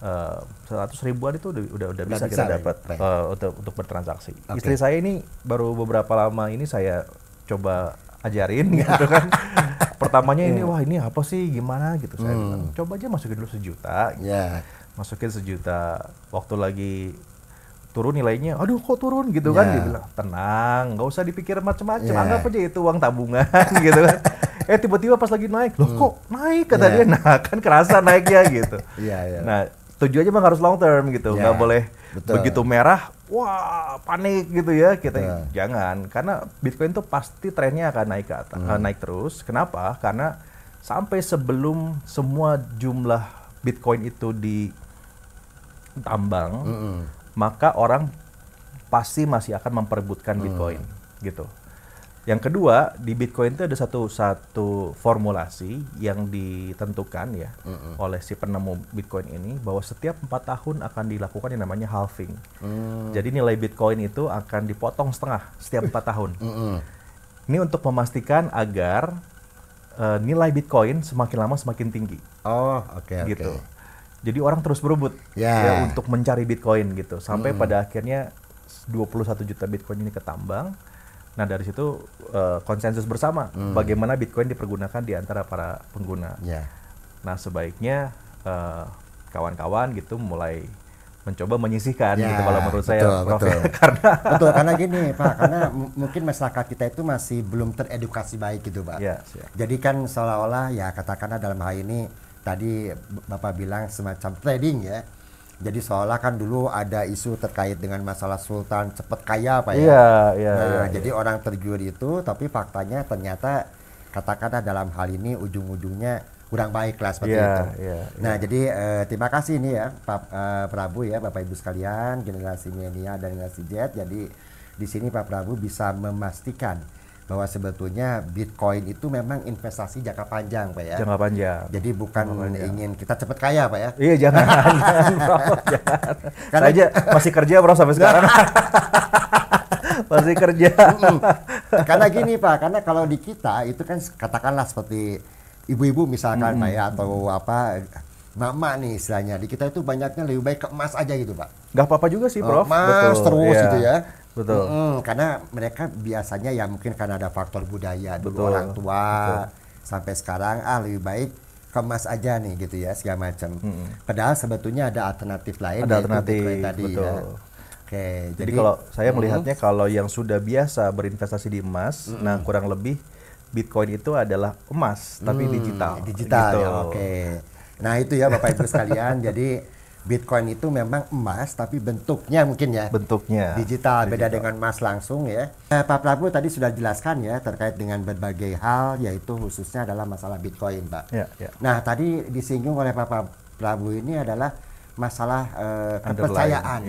100 ribuan itu udah bisa kita dapat untuk bertransaksi. Istri saya ini baru beberapa lama ini saya coba ajarin gitu kan. Pertamanya ini ini apa sih, gimana gitu. Saya bilang, coba aja masukin dulu 1 juta gitu. Masukin 1 juta, waktu lagi turun nilainya, aduh kok turun gitu kan. Dia bilang, tenang, nggak usah dipikir macam-macam, anggap aja itu uang tabungan gitu kan. Tiba-tiba pas lagi naik, loh kok naik kata dia. Nah, kan kerasa naiknya gitu. Nah, tujuannya memang harus long term gitu, nggak boleh begitu merah, wah panik gitu ya. Kita jangan, karena Bitcoin tuh pasti trennya akan naik ke atas, naik terus. Kenapa? Karena sampai sebelum semua jumlah Bitcoin itu ditambang, maka orang pasti masih akan memperebutkan Bitcoin gitu. Yang kedua, di Bitcoin itu ada satu formulasi yang ditentukan ya oleh si penemu Bitcoin ini, bahwa setiap 4 tahun akan dilakukan yang namanya halving. Jadi nilai Bitcoin itu akan dipotong setengah setiap 4 tahun. Ini untuk memastikan agar nilai Bitcoin semakin lama semakin tinggi. Oh, oke. Gitu. Jadi orang terus berebut ya untuk mencari Bitcoin gitu. Sampai pada akhirnya 21 juta Bitcoin ini ketambang. Nah, dari situ konsensus bersama bagaimana Bitcoin dipergunakan di antara para pengguna. Nah, sebaiknya kawan-kawan gitu mulai mencoba menyisihkan gitu kalau menurut saya, Prof. Karena gini Pak, karena mungkin masyarakat kita itu masih belum teredukasi baik gitu Pak. Jadi kan seolah-olah ya katakanlah dalam hal ini tadi Bapak bilang semacam trading ya. Jadi seolah kan dulu ada isu terkait dengan masalah sultan cepat kaya Pak ya. Jadi orang tergiur itu, tapi faktanya ternyata katakanlah dalam hal ini ujung-ujungnya kurang baik lah seperti itu. Jadi terima kasih nih ya Pak Prabu ya, Bapak Ibu sekalian, generasi milenial dan generasi Z. Jadi di sini Pak Prabu bisa memastikan bahwa sebetulnya Bitcoin itu memang investasi jangka panjang Pak ya. Jangka panjang. Jadi bukan ingin kita cepat kaya Pak ya. Iya jangan. Karena aja masih kerja Bro sampai sekarang. Masih kerja. Karena gini Pak, karena kalau di kita itu kan katakanlah seperti ibu-ibu misalkan Pak ya, atau apa mama nih istilahnya, di kita itu banyaknya lebih baik ke emas aja gitu Pak. Gak apa-apa juga sih Prof. Emas terus gitu ya. Betul. Karena mereka biasanya ya mungkin karena ada faktor budaya dulu orang tua sampai sekarang lebih baik kemas aja nih gitu ya segala macam. Padahal sebetulnya ada alternatif lain. Ada alternatif tadi betul. Ya. Oke, jadi kalau saya melihatnya kalau yang sudah biasa berinvestasi di emas, nah kurang lebih Bitcoin itu adalah emas tapi digital. Digital gitu. Ya, oke. Nah itu ya Bapak Ibu sekalian. Jadi Bitcoin itu memang emas, tapi bentuknya mungkin ya. Bentuknya. Digital, beda dengan emas langsung ya. Pak Prabu tadi sudah jelaskan ya terkait dengan berbagai hal, yaitu khususnya adalah masalah Bitcoin, Pak. Nah tadi disinggung oleh Pak Prabu ini adalah masalah kepercayaan.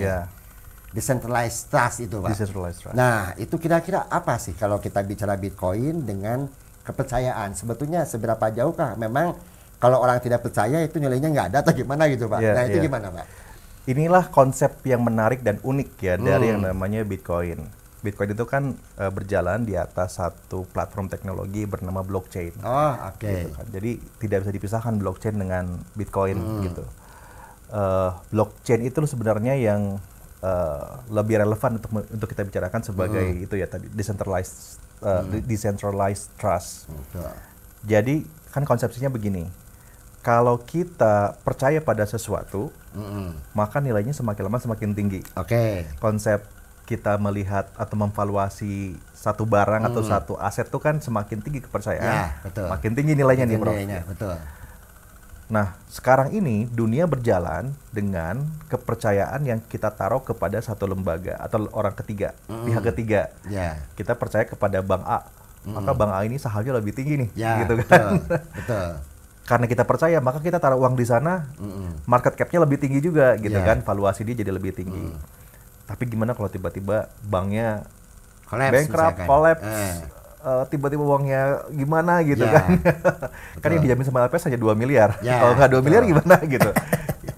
Decentralized trust itu, Pak. Decentralized trust. Nah itu kira-kira apa sih kalau kita bicara Bitcoin dengan kepercayaan? Sebetulnya seberapa jauhkah memang kalau orang tidak percaya itu nilainya nggak ada atau gimana gitu Pak? Nah itu gimana Pak? Inilah konsep yang menarik dan unik ya dari yang namanya Bitcoin. Bitcoin itu kan berjalan di atas satu platform teknologi bernama blockchain. Gitu kan. Jadi tidak bisa dipisahkan blockchain dengan Bitcoin gitu. Blockchain itu sebenarnya yang lebih relevan untuk kita bicarakan sebagai itu ya tadi decentralized trust. Jadi kan konsepsinya begini. Kalau kita percaya pada sesuatu, maka nilainya semakin lama semakin tinggi. Konsep kita melihat atau memvaluasi satu barang atau satu aset itu kan semakin tinggi kepercayaan, makin tinggi nilainya nih Prof. Nah, sekarang ini dunia berjalan dengan kepercayaan yang kita taruh kepada satu lembaga atau orang ketiga, pihak ketiga. Kita percaya kepada Bank A, maka Bank A ini sahamnya lebih tinggi nih, gitu kan? Karena kita percaya, maka kita taruh uang di sana, market cap-nya lebih tinggi juga, gitu kan? Valuasi dia jadi lebih tinggi. Tapi gimana kalau tiba-tiba banknya bankrupt, collapse, tiba-tiba uangnya gimana gitu kan? Kan yang dijamin sama LPS hanya 2 miliar. Kalau nggak 2 miliar gimana gitu?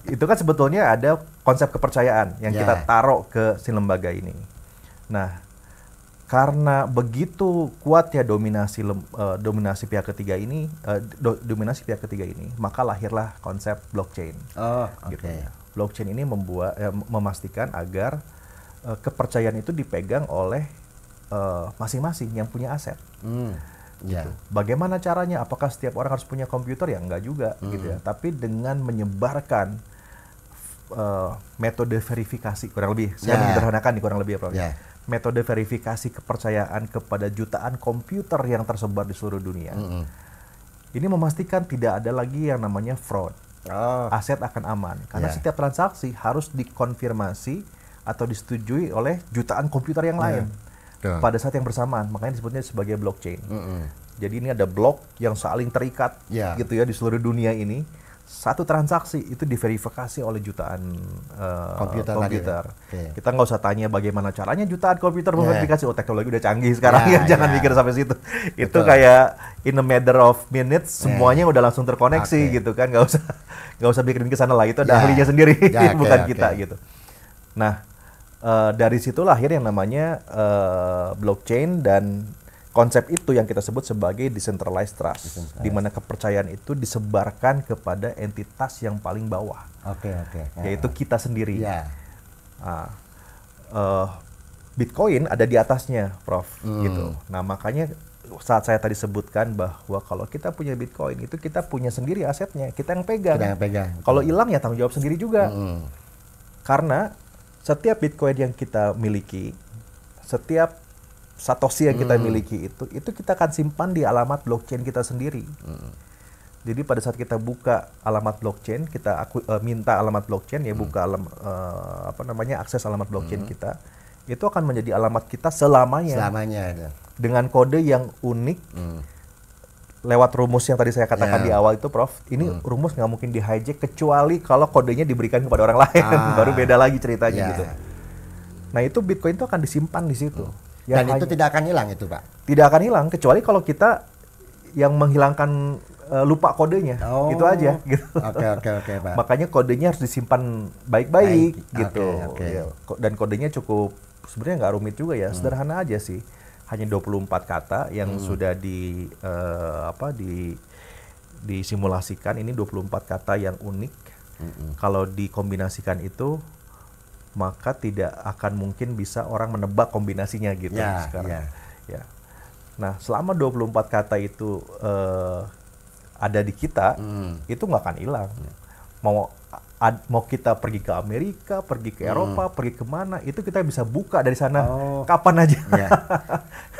Itu kan sebetulnya ada konsep kepercayaan yang kita taruh ke si lembaga ini. Nah, karena begitu kuatnya dominasi pihak ketiga ini, maka lahirlah konsep blockchain. Gitu ya. Blockchain ini memastikan agar kepercayaan itu dipegang oleh masing-masing yang punya aset. Gitu. Bagaimana caranya? Apakah setiap orang harus punya komputer? Ya enggak juga, gitu ya. Tapi dengan menyebarkan metode verifikasi kurang lebih, saya menyederhanakan nih kurang lebih ya Prof. Metode verifikasi kepercayaan kepada jutaan komputer yang tersebar di seluruh dunia. Ini memastikan tidak ada lagi yang namanya fraud. Aset akan aman. Karena setiap transaksi harus dikonfirmasi atau disetujui oleh jutaan komputer yang lain pada saat yang bersamaan. Makanya disebutnya sebagai blockchain. Jadi ini ada blok yang saling terikat gitu ya di seluruh dunia ini. satu transaksi itu diverifikasi oleh jutaan komputer. Oke. Kita nggak usah tanya bagaimana caranya jutaan komputer Yeah. memverifikasi. Oh, teknologi udah canggih sekarang Yeah, ya, jangan yeah. mikir sampai situ. Itu Betul. kayak in a matter of minutes semuanya udah langsung terkoneksi Oke. gitu kan, nggak usah bikin ke sana lah, itu ada Yeah. ahlinya sendiri Yeah, oke, bukan oke. kita gitu. Nah, dari situ lahir yang namanya blockchain, dan konsep itu yang kita sebut sebagai decentralized trust, di mana kepercayaan itu disebarkan kepada entitas yang paling bawah, Oke. yaitu kita sendiri. Ya. Nah, Bitcoin ada di atasnya, Prof. Gitu. Nah, makanya saat saya tadi sebutkan bahwa kalau kita punya Bitcoin itu kita punya sendiri asetnya, kita yang pegang. Kita yang pegang. Kalau hilang ya tanggung jawab sendiri juga. Karena setiap Bitcoin yang kita miliki, setiap Satoshi yang kita miliki itu kita akan simpan di alamat blockchain kita sendiri. Jadi pada saat kita buka alamat blockchain, kita minta alamat blockchain ya, buka akses alamat blockchain kita, itu akan menjadi alamat kita selamanya. Selamanya. Dengan kode yang unik. Lewat rumus yang tadi saya katakan di awal itu, Prof. Ini rumus nggak mungkin di hijack kecuali kalau kodenya diberikan kepada orang lain, baru beda lagi ceritanya gitu. Nah, itu Bitcoin itu akan disimpan di situ. Dan itu tidak akan hilang itu, Pak? Tidak akan hilang kecuali kalau kita yang menghilangkan lupa kodenya, itu aja gitu. Oke, Pak. Makanya kodenya harus disimpan baik-baik gitu. Oke. Ya, dan kodenya cukup sebenarnya nggak rumit juga ya, sederhana aja sih. Hanya 24 kata yang sudah disimulasikan. Ini 24 kata yang unik. Kalau dikombinasikan itu, maka tidak akan mungkin bisa orang menebak kombinasinya gitu sekarang. Ya. Nah, selama 24 kata itu ada di kita, itu nggak akan hilang. Mau kita pergi ke Amerika, pergi ke Eropa, pergi kemana, itu kita bisa buka dari sana kapan aja.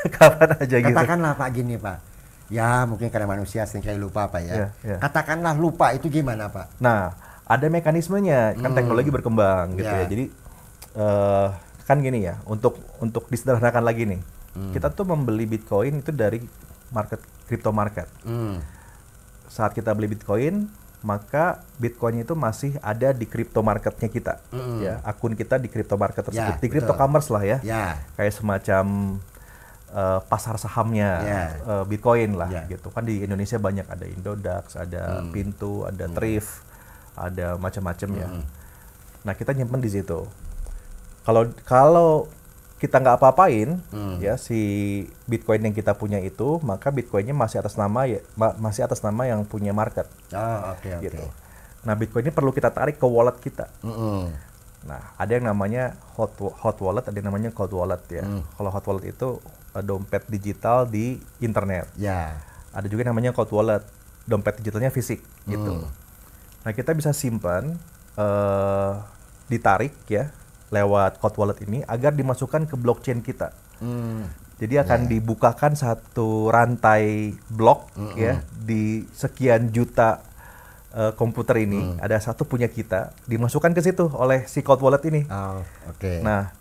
Kapan aja gitu. Katakanlah Pak gini, Pak. Ya, mungkin karena manusia seringkali lupa, Pak ya. Katakanlah lupa, itu gimana, Pak? Nah, ada mekanismenya, kan teknologi berkembang gitu ya. Jadi kan gini ya, untuk disederhanakan lagi nih. Kita tuh membeli Bitcoin itu dari crypto market. Saat kita beli Bitcoin, maka Bitcoin itu masih ada di crypto marketnya kita. Ya, akun kita di crypto market tersebut, di crypto commerce lah ya. Kayak semacam pasar sahamnya Bitcoin lah gitu. Kan di Indonesia banyak, ada Indodax, ada Pintu, ada Thrift, ada macam-macam ya. Nah, kita nyimpen di situ. Kalau kita nggak apa-apain ya si Bitcoin yang kita punya itu, maka Bitcoinnya masih atas nama yang punya market. Gitu. Nah, Bitcoin ini perlu kita tarik ke wallet kita. Nah, ada yang namanya hot wallet, ada yang namanya cold wallet ya. Kalau hot wallet itu dompet digital di internet. Ada juga yang namanya cold wallet, dompet digitalnya fisik gitu. Nah, kita bisa simpan, ditarik ya lewat cold wallet ini agar dimasukkan ke blockchain kita. Jadi akan dibukakan satu rantai blok ya di sekian juta komputer ini, ada satu punya kita, dimasukkan ke situ oleh si cold wallet ini. Nah,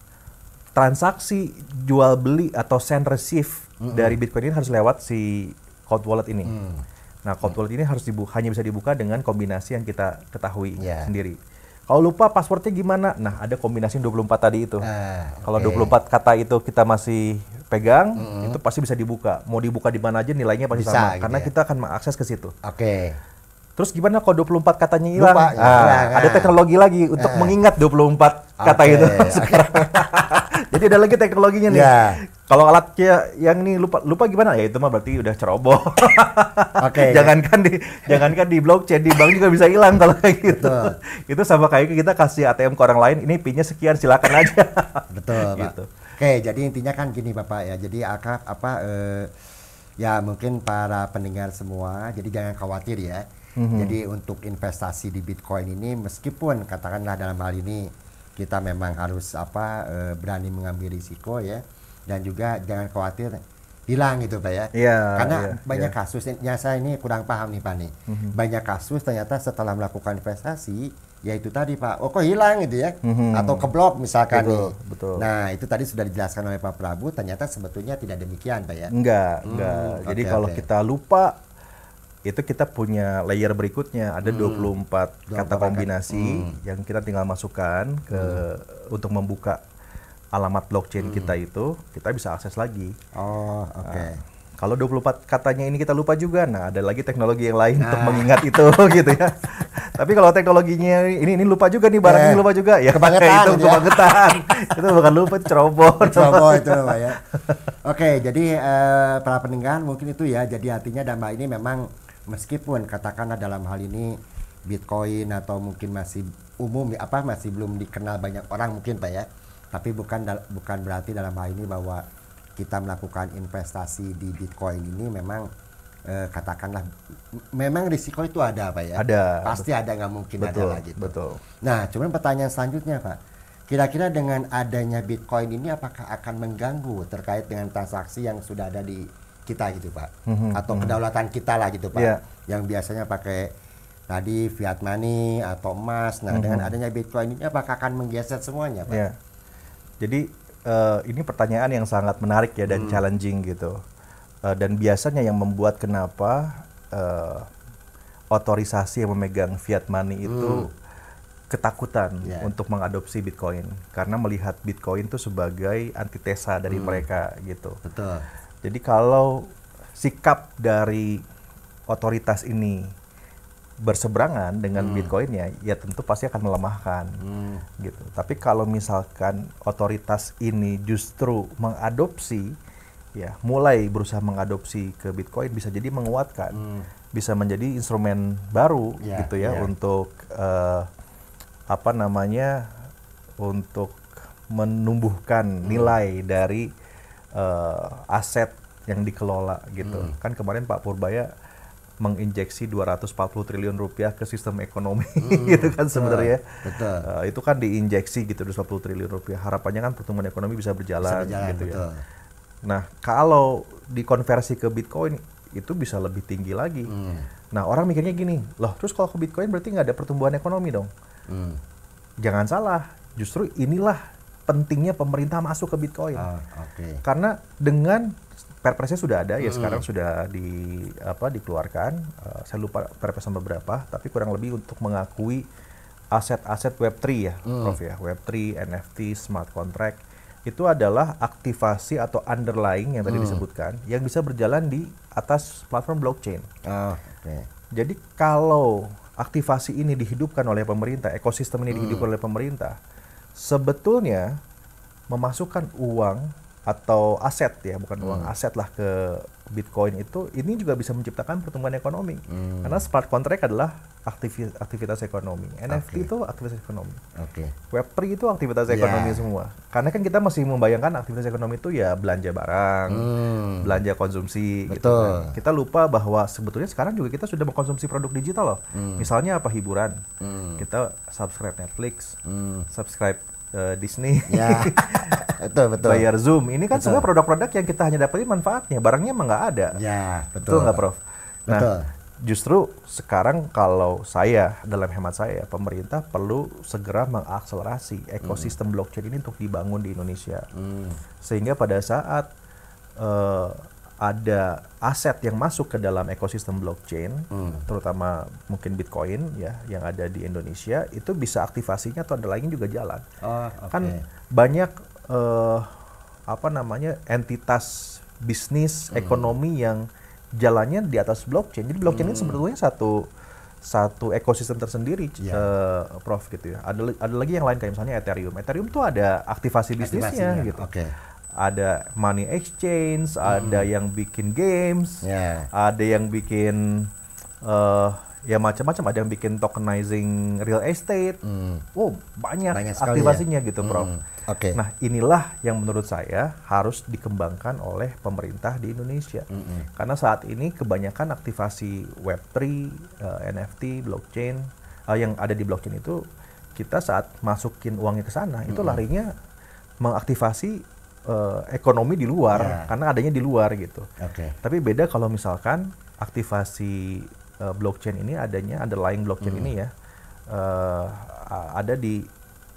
transaksi jual beli atau send receive dari Bitcoin ini harus lewat si cold wallet ini. Nah, cold wallet ini hanya bisa dibuka dengan kombinasi yang kita ketahui sendiri. Kalau lupa passwordnya gimana? Nah, ada kombinasi 24 tadi itu. Kalau 24 kata itu kita masih pegang, itu pasti bisa dibuka. Mau dibuka di mana aja nilainya pasti sama. Gitu karena kita akan mengakses ke situ. Oke. Terus gimana kalau 24 katanya hilang? Lupa, ada teknologi lagi untuk mengingat 24 kata itu sekarang. Jadi ada lagi teknologinya nih. Kalau alatnya yang ini lupa gimana? Ya itu mah berarti udah ceroboh. Jangankan di blockchain, di bank juga bisa hilang kalau kayak gitu. Itu sama kayak kita kasih ATM ke orang lain, ini PIN-nya sekian, silakan aja. Betul, gitu. Pak. Oke, jadi intinya kan gini Bapak ya. Jadi ya mungkin para pendengar semua, jadi jangan khawatir ya. Jadi untuk investasi di Bitcoin ini, meskipun katakanlah dalam hal ini kita memang harus berani mengambil risiko ya, dan juga jangan khawatir hilang gitu Pak ya. Karena banyak kasus yang saya ini kurang paham nih Pak nih. Banyak kasus ternyata setelah melakukan investasi, yaitu tadi Pak, kok hilang gitu ya, atau keblok misalkan nih. Nah, itu tadi sudah dijelaskan oleh Pak Prabu, ternyata sebetulnya tidak demikian Pak ya. Enggak. Jadi kalau kita lupa itu kita punya layer berikutnya, ada 24 kata kombinasi yang kita tinggal masukkan ke untuk membuka alamat blockchain kita itu, kita bisa akses lagi. Oh, oke. Nah, kalau 24 katanya ini kita lupa juga, nah ada lagi teknologi yang lain untuk mengingat itu gitu ya. Tapi kalau teknologinya ini lupa juga nih, barang ini lupa juga ya. Kebangetan itu kebangetan. Itu bukan lupa, itu ceroboh. Ceroboh itu Pak ya. Oke, jadi para pendengar mungkin itu ya. Jadi artinya Damba ini memang meskipun katakanlah dalam hal ini Bitcoin atau mungkin masih umum masih belum dikenal banyak orang mungkin Pak ya. Tapi bukan berarti dalam hal ini bahwa kita melakukan investasi di Bitcoin ini memang katakanlah memang risiko itu ada Pak ya. Ada. Pasti ada, nggak mungkin betul, ada lagi. Betul. Nah, cuman pertanyaan selanjutnya Pak, kira-kira dengan adanya Bitcoin ini apakah akan mengganggu terkait dengan transaksi yang sudah ada di kita gitu Pak, atau kedaulatan kita lah gitu Pak, yang biasanya pakai tadi fiat money atau emas. Nah, dengan adanya Bitcoin ini apakah akan menggeser semuanya Pak? Yeah. Jadi ini pertanyaan yang sangat menarik ya dan challenging gitu. Dan biasanya yang membuat kenapa otorisasi yang memegang fiat money itu ketakutan untuk mengadopsi Bitcoin, karena melihat Bitcoin itu sebagai antitesa dari mereka gitu. Betul. Jadi kalau sikap dari otoritas ini berseberangan dengan Bitcoinnya, ya tentu pasti akan melemahkan gitu. Tapi kalau misalkan otoritas ini justru mengadopsi, ya mulai berusaha mengadopsi ke Bitcoin, bisa jadi menguatkan, bisa menjadi instrumen baru gitu ya untuk untuk menumbuhkan nilai dari aset yang dikelola gitu. Kan kemarin Pak Purbaya menginjeksi 240 triliun rupiah ke sistem ekonomi gitu kan sebenarnya. Betul. Itu kan diinjeksi gitu 240 triliun rupiah. Harapannya kan pertumbuhan ekonomi bisa berjalan gitu betul. ya. Nah, kalau dikonversi ke Bitcoin itu bisa lebih tinggi lagi. Nah, orang mikirnya gini, loh terus kalau ke Bitcoin berarti nggak ada pertumbuhan ekonomi dong? Jangan salah, justru inilah pentingnya pemerintah masuk ke Bitcoin. Karena dengan Perpresnya sudah ada ya, sekarang sudah dikeluarkan. Saya lupa Perpresnya beberapa, tapi kurang lebih untuk mengakui aset-aset Web3 ya, Prof ya. Web3, NFT, smart contract itu adalah aktivasi atau underlying yang tadi disebutkan yang bisa berjalan di atas platform blockchain. Jadi kalau aktivasi ini dihidupkan oleh pemerintah, ekosistem ini dihidupkan oleh pemerintah, sebetulnya memasukkan uang atau aset ya, bukan uang, aset lah ke Bitcoin itu, ini juga bisa menciptakan pertumbuhan ekonomi. Karena smart contract adalah aktivitas ekonomi, NFT itu aktivitas ekonomi, Web3 itu aktivitas ekonomi semua. Karena kan kita masih membayangkan aktivitas ekonomi itu ya belanja barang, belanja konsumsi gitu kan. Kita lupa bahwa sebetulnya sekarang juga kita sudah mengkonsumsi produk digital loh. Misalnya apa, hiburan, kita subscribe Netflix, subscribe Disney, betul. bayar Zoom. Ini kan semua produk-produk yang kita hanya dapetin manfaatnya, barangnya emang nggak ada. Betul nggak Prof? Nah, justru sekarang kalau dalam hemat saya, pemerintah perlu segera mengakselerasi ekosistem blockchain ini untuk dibangun di Indonesia. Sehingga pada saat ada aset yang masuk ke dalam ekosistem blockchain, terutama mungkin Bitcoin ya, yang ada di Indonesia, itu bisa aktivasinya atau ada lainnya juga jalan. Kan banyak entitas bisnis ekonomi yang jalannya di atas blockchain. Jadi blockchain ini sebetulnya satu ekosistem tersendiri, Prof gitu ya. Ada lagi yang lain kayak misalnya Ethereum. Ethereum tuh ada aktivasi bisnisnya gitu. Ada money exchange, ada yang bikin games, ada yang bikin ya macam-macam, ada yang bikin tokenizing real estate. Banyak aktivasinya gitu, Prof. Nah, inilah yang menurut saya harus dikembangkan oleh pemerintah di Indonesia. Karena saat ini kebanyakan aktivasi Web3, NFT, blockchain yang ada di blockchain itu, kita saat masukin uangnya ke sana itu larinya mengaktivasi ekonomi di luar, karena adanya di luar gitu. Tapi beda kalau misalkan aktivasi blockchain ini adanya underlying blockchain ini ya ada di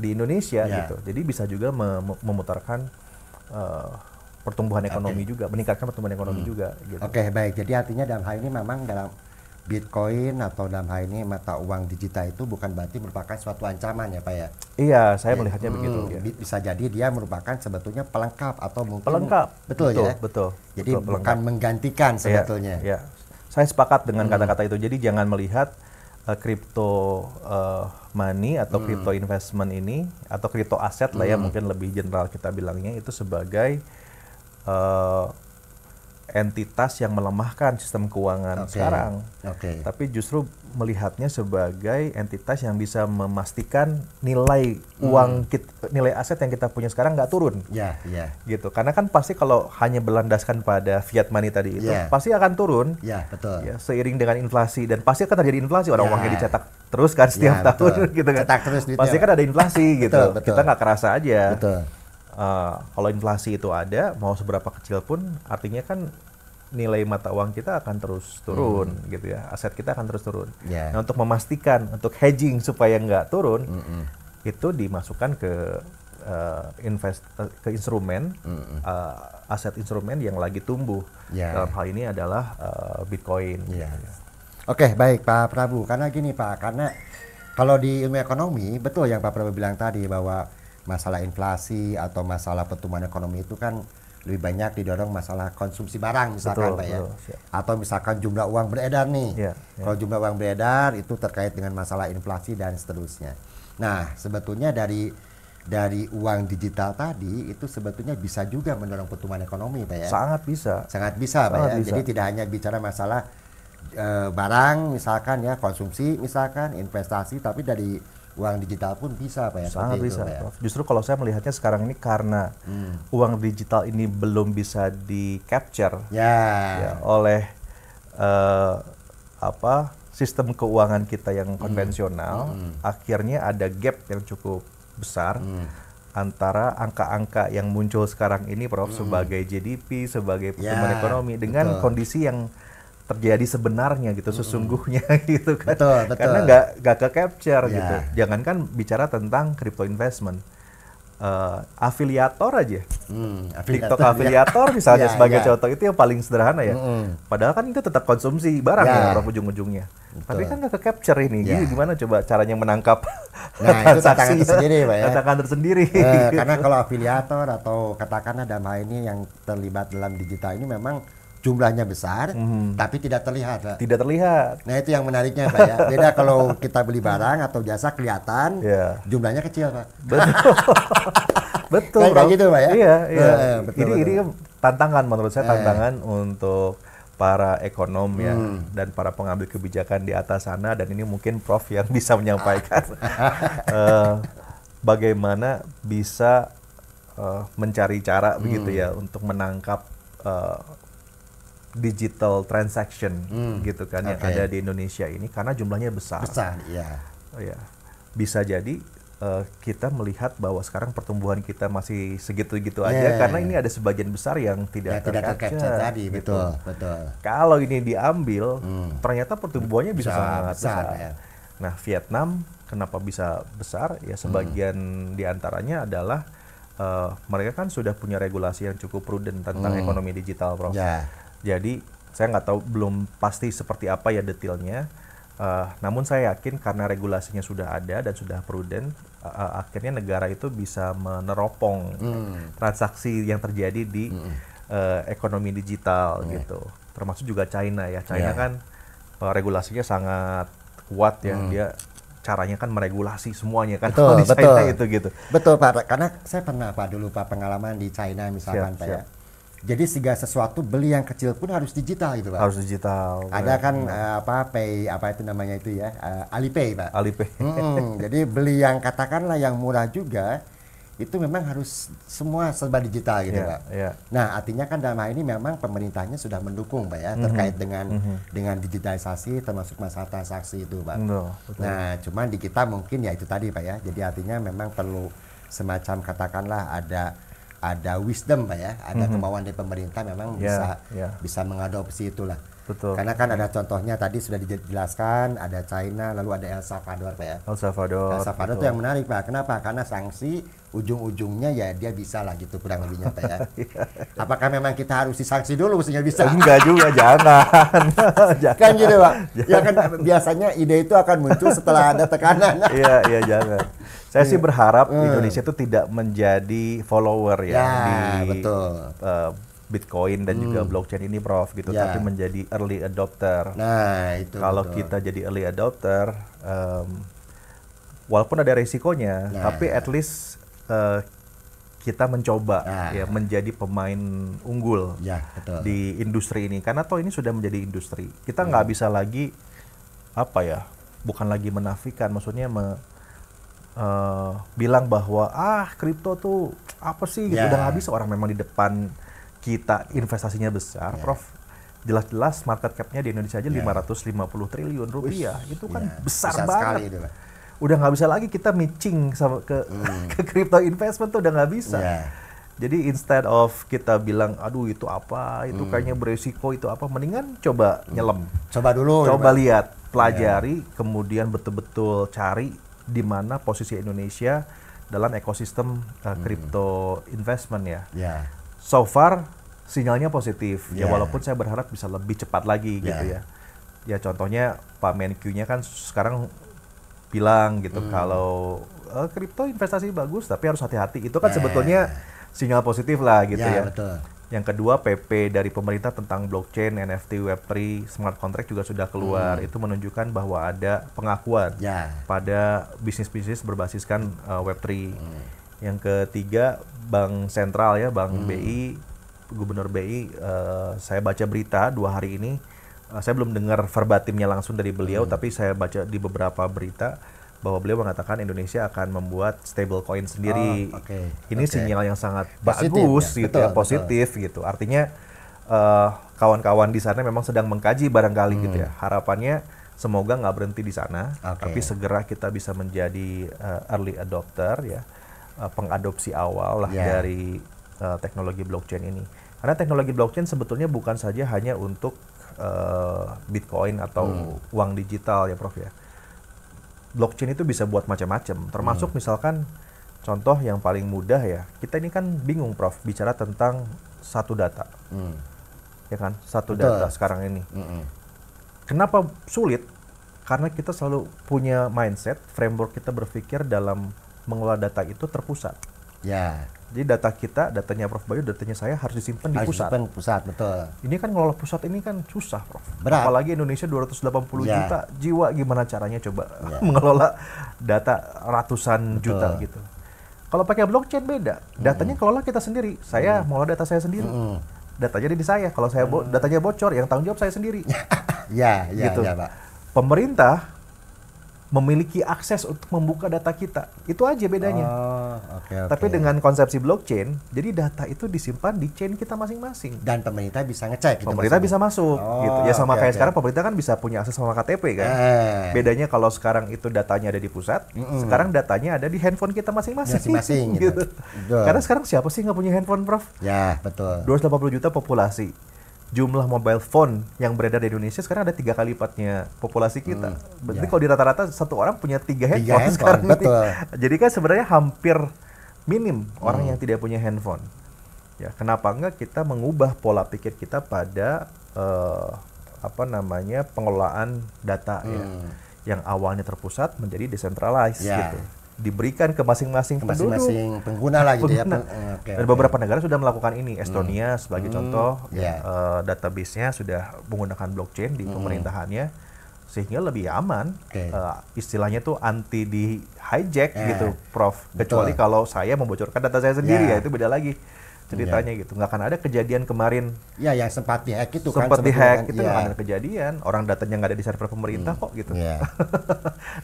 Indonesia gitu. Jadi bisa juga memutarkan pertumbuhan ekonomi juga, meningkatkan pertumbuhan ekonomi juga gitu. Baik. Jadi artinya dalam hal ini memang dalam Bitcoin atau dalam hal ini mata uang digital itu bukan berarti merupakan suatu ancaman ya Pak ya. Iya, saya melihatnya begitu. Ya. Bisa jadi dia merupakan sebetulnya pelengkap atau mungkin Pelengkap. betul ya. Betul. Jadi betul, bukan pelengkap. menggantikan sebetulnya. Iya. Saya sepakat dengan kata-kata itu. Jadi jangan melihat crypto money atau crypto investment ini atau crypto aset lah ya, mungkin lebih general kita bilangnya itu sebagai entitas yang melemahkan sistem keuangan sekarang. Tapi justru melihatnya sebagai entitas yang bisa memastikan nilai uang nilai aset yang kita punya sekarang nggak turun. Gitu. Karena kan pasti kalau hanya berlandaskan pada fiat money tadi itu pasti akan turun. Betul. Ya, seiring dengan inflasi dan pasti akan terjadi inflasi, orang uangnya dicetak terus kan setiap tahun gitu kan. Cetak terus pasti kan ada inflasi gitu. Betul. Kita nggak kerasa aja. Betul. Kalau inflasi itu ada, mau seberapa kecil pun, artinya kan nilai mata uang kita akan terus turun, gitu ya. Aset kita akan terus turun. Nah, untuk memastikan, untuk hedging supaya nggak turun, itu dimasukkan ke ke instrumen, aset instrumen yang lagi tumbuh. Dalam hal ini adalah Bitcoin. Oke, baik Pak Prabu. Karena gini Pak, karena kalau di ilmu ekonomi betul yang Pak Prabu bilang tadi bahwa masalah inflasi atau masalah pertumbuhan ekonomi itu kan lebih banyak didorong masalah konsumsi barang misalkan Pak ya. Atau misalkan jumlah uang beredar nih. Kalau jumlah uang beredar itu terkait dengan masalah inflasi dan seterusnya. Nah, sebetulnya dari uang digital tadi itu sebetulnya bisa juga mendorong pertumbuhan ekonomi Pak ya. Sangat bisa. Sangat bisa Pak ya. Jadi tidak hanya bicara masalah barang misalkan ya, konsumsi misalkan, investasi, tapi dari uang digital pun bisa Pak ya. Sangat bisa. Ya. Justru kalau saya melihatnya sekarang ini karena uang digital ini belum bisa di capture ya, oleh sistem keuangan kita yang konvensional, akhirnya ada gap yang cukup besar antara angka-angka yang muncul sekarang ini Prof sebagai GDP, sebagai pertumbuhan ekonomi dengan kondisi yang terjadi sebenarnya gitu, sesungguhnya gitu kan. Betul. Karena nggak ke capture gitu. Jangankan bicara tentang crypto investment, afiliator aja, TikTok afiliator misalnya sebagai contoh, itu yang paling sederhana ya. Padahal kan itu tetap konsumsi barang ya ujung-ujungnya. Tapi kan nggak ke capture ini. Jadi gimana coba caranya menangkap transaksi itu tersendiri Pak ya. Tantangan tersendiri. Karena kalau afiliator atau katakanlah dalam hal ini yang terlibat dalam digital ini memang jumlahnya besar, tapi tidak terlihat Pak. Tidak terlihat. Nah itu yang menariknya Pak ya. Beda kalau kita beli barang atau jasa kelihatan, jumlahnya kecil Pak. Betul. Kayak gitu Pak ya. Iya. Betul. Ini tantangan menurut saya, tantangan untuk para ekonom ya dan para pengambil kebijakan di atas sana, dan ini mungkin Prof yang bisa menyampaikan bagaimana bisa mencari cara begitu ya untuk menangkap digital transaction gitu kan yang ada di Indonesia ini, karena jumlahnya besar. Iya. Bisa jadi kita melihat bahwa sekarang pertumbuhan kita masih segitu-gitu aja karena ini ada sebagian besar yang tidak tercapture tadi. Gitu. Betul. Kalau ini diambil, ternyata pertumbuhannya bisa sangat besar. Nah, Vietnam kenapa bisa besar? Ya sebagian diantaranya adalah mereka kan sudah punya regulasi yang cukup prudent tentang ekonomi digital, Prof. Jadi saya nggak tahu, belum pasti seperti apa ya detailnya. Namun saya yakin karena regulasinya sudah ada dan sudah prudent, akhirnya negara itu bisa meneropong transaksi yang terjadi di ekonomi digital gitu. Termasuk juga China ya. China kan regulasinya sangat kuat ya. Dia caranya kan meregulasi semuanya kan. Betul. China itu gitu. Betul Pak. Karena saya pernah Pak dulu Pak pengalaman di China misalkan Pak ya. Jadi segala sesuatu beli yang kecil pun harus digital gitu Pak. Harus digital. Ada kan pay apa itu namanya itu ya, Alipay Pak. Alipay. Jadi beli yang katakanlah yang murah juga itu memang harus semua serba digital gitu Pak. Nah artinya kan dalam hal ini memang pemerintahnya sudah mendukung Pak ya terkait dengan digitalisasi termasuk masalah transaksi itu Pak. Betul. Nah cuman di kita mungkin ya itu tadi Pak ya. Jadi artinya memang perlu semacam katakanlah ada wisdom Pak ya, ada kemauan dari pemerintah memang bisa mengadopsi itulah. Betul. Karena kan ada contohnya tadi sudah dijelaskan, ada China, lalu ada El Salvador Pak ya. El Salvador. El Salvador itu betul. yang menarik Pak. Kenapa? Karena sanksi ujung-ujungnya ya dia bisa lah gitu kurang lebihnya Pak ya. Apakah memang kita harus disanksi dulu sehingga bisa? Enggak juga, jangan. Jangan. Kan gitu Pak. Ya kan biasanya ide itu akan muncul setelah ada tekanan. Iya, iya jangan. Saya sih berharap Indonesia itu tidak menjadi follower ya, di betul. Bitcoin dan juga blockchain ini Prof gitu, Ya. tapi menjadi early adopter. Nah, itu Kalau betul. kita jadi early adopter, walaupun ada resikonya, Nah. tapi at least kita mencoba Nah. ya menjadi pemain unggul Ya, betul. di industri ini, karena toh ini sudah menjadi industri. Kita nggak bisa lagi apa ya, bukan lagi menafikan, maksudnya bilang bahwa kripto tuh apa sih gitu. Ya. Udah nggak bisa, orang memang di depan kita investasinya besar, Ya. Prof. Jelas-jelas market cap-nya di Indonesia aja 550 triliun rupiah. Itu kan Ya, besar sekali banget. itu, Pak. Udah nggak bisa lagi kita matching sama ke crypto investment tuh udah nggak bisa. Ya. Jadi instead of kita bilang, aduh itu apa, itu kayaknya beresiko, itu apa, mendingan coba nyelam. Coba dulu. Coba Pak. lihat, pelajari, kemudian betul-betul cari di mana posisi Indonesia dalam ekosistem crypto investment ya. Ya. So far sinyalnya positif. Ya Ya. walaupun saya berharap bisa lebih cepat lagi gitu ya. Ya contohnya Pak Menkyu-nya kan sekarang bilang gitu kalau kripto investasi bagus tapi harus hati-hati. Itu kan sebetulnya sinyal positif lah gitu ya. Betul. Yang kedua, PP dari pemerintah tentang blockchain, NFT, Web3, smart contract juga sudah keluar. Itu menunjukkan bahwa ada pengakuan Ya. pada bisnis-bisnis berbasiskan Web3. Yang ketiga, Bank Sentral ya, Bank BI, Gubernur BI, saya baca berita 2 hari ini. Saya belum dengar verbatimnya langsung dari beliau, tapi saya baca di beberapa berita bahwa beliau mengatakan Indonesia akan membuat stablecoin sendiri. Oh, oke. Ini Oke. sinyal yang sangat Positif, bagus ya? gitu ya, Betul, positif gitu. Artinya kawan-kawan di sana memang sedang mengkaji barangkali gitu ya. Harapannya semoga nggak berhenti di sana, Oke. tapi segera kita bisa menjadi early adopter ya, pengadopsi awal lah dari teknologi blockchain ini. Karena teknologi blockchain sebetulnya bukan saja hanya untuk Bitcoin atau uang digital ya Prof ya. Blockchain itu bisa buat macam-macam, termasuk misalkan contoh yang paling mudah ya, kita ini kan bingung Prof bicara tentang satu data, ya kan, satu Betul. data sekarang ini. Kenapa sulit? Karena kita selalu punya mindset, framework kita berpikir dalam mengelola data itu terpusat. Ya. Jadi data kita, datanya Prof Bayu, datanya saya harus disimpan di Harus pusat. disimpan pusat, betul. Ini kan ngelola pusat ini kan susah, Prof. Berat. Apalagi Indonesia 280 Ya. juta jiwa, gimana caranya coba Ya. mengelola data ratusan juta gitu. Kalau pakai blockchain beda, datanya kelola kita sendiri. Saya mengelola data saya sendiri. Datanya ada di saya. Kalau saya datanya bocor, yang tanggung jawab saya sendiri. Ya, Gitu. ya, Pak. Pemerintah memiliki akses untuk membuka data kita. Itu aja bedanya. Oh, oke. Tapi dengan konsepsi blockchain, jadi data itu disimpan di chain kita masing-masing. dan pemerintah bisa ngecek gitu Pemerintah maksudnya. bisa masuk Oh, gitu. Ya sama oke, kayak oke. sekarang pemerintah kan bisa punya akses sama KTP kan. Bedanya kalau sekarang itu datanya ada di pusat, sekarang datanya ada di handphone kita masing-masing. Masing-masing gitu. Betul. Karena sekarang siapa sih nggak punya handphone, Prof? Ya, betul. 280 juta populasi. Jumlah mobile phone yang beredar di Indonesia sekarang ada 3 kali lipatnya populasi kita. Berarti kalau di rata-rata satu orang punya 3 handphone, handphone, sekarang ini. betul. Jadi kan sebenarnya hampir minim orang yang tidak punya handphone. Ya, kenapa enggak kita mengubah pola pikir kita pada pengelolaan data ya, yang awalnya terpusat menjadi decentralized Ya. gitu. Diberikan ke masing-masing penduduk. Masing-masing pengguna lah gitu ya. Pengguna. Oke, Dan oke. beberapa negara sudah melakukan ini. Estonia sebagai contoh, ya. database-nya sudah menggunakan blockchain di pemerintahannya, sehingga lebih aman. Oke. Istilahnya tuh anti di hijack gitu, Prof. betul. Kecuali kalau saya membocorkan data saya sendiri Ya. ya itu beda lagi ceritanya gitu. Nggak akan ada kejadian kemarin Ya, yang sempat dihack itu kan sempat sebetulnya dihack kan. itu nggak akan ada kejadian. Orang datanya nggak ada di server pemerintah kok gitu. Ya,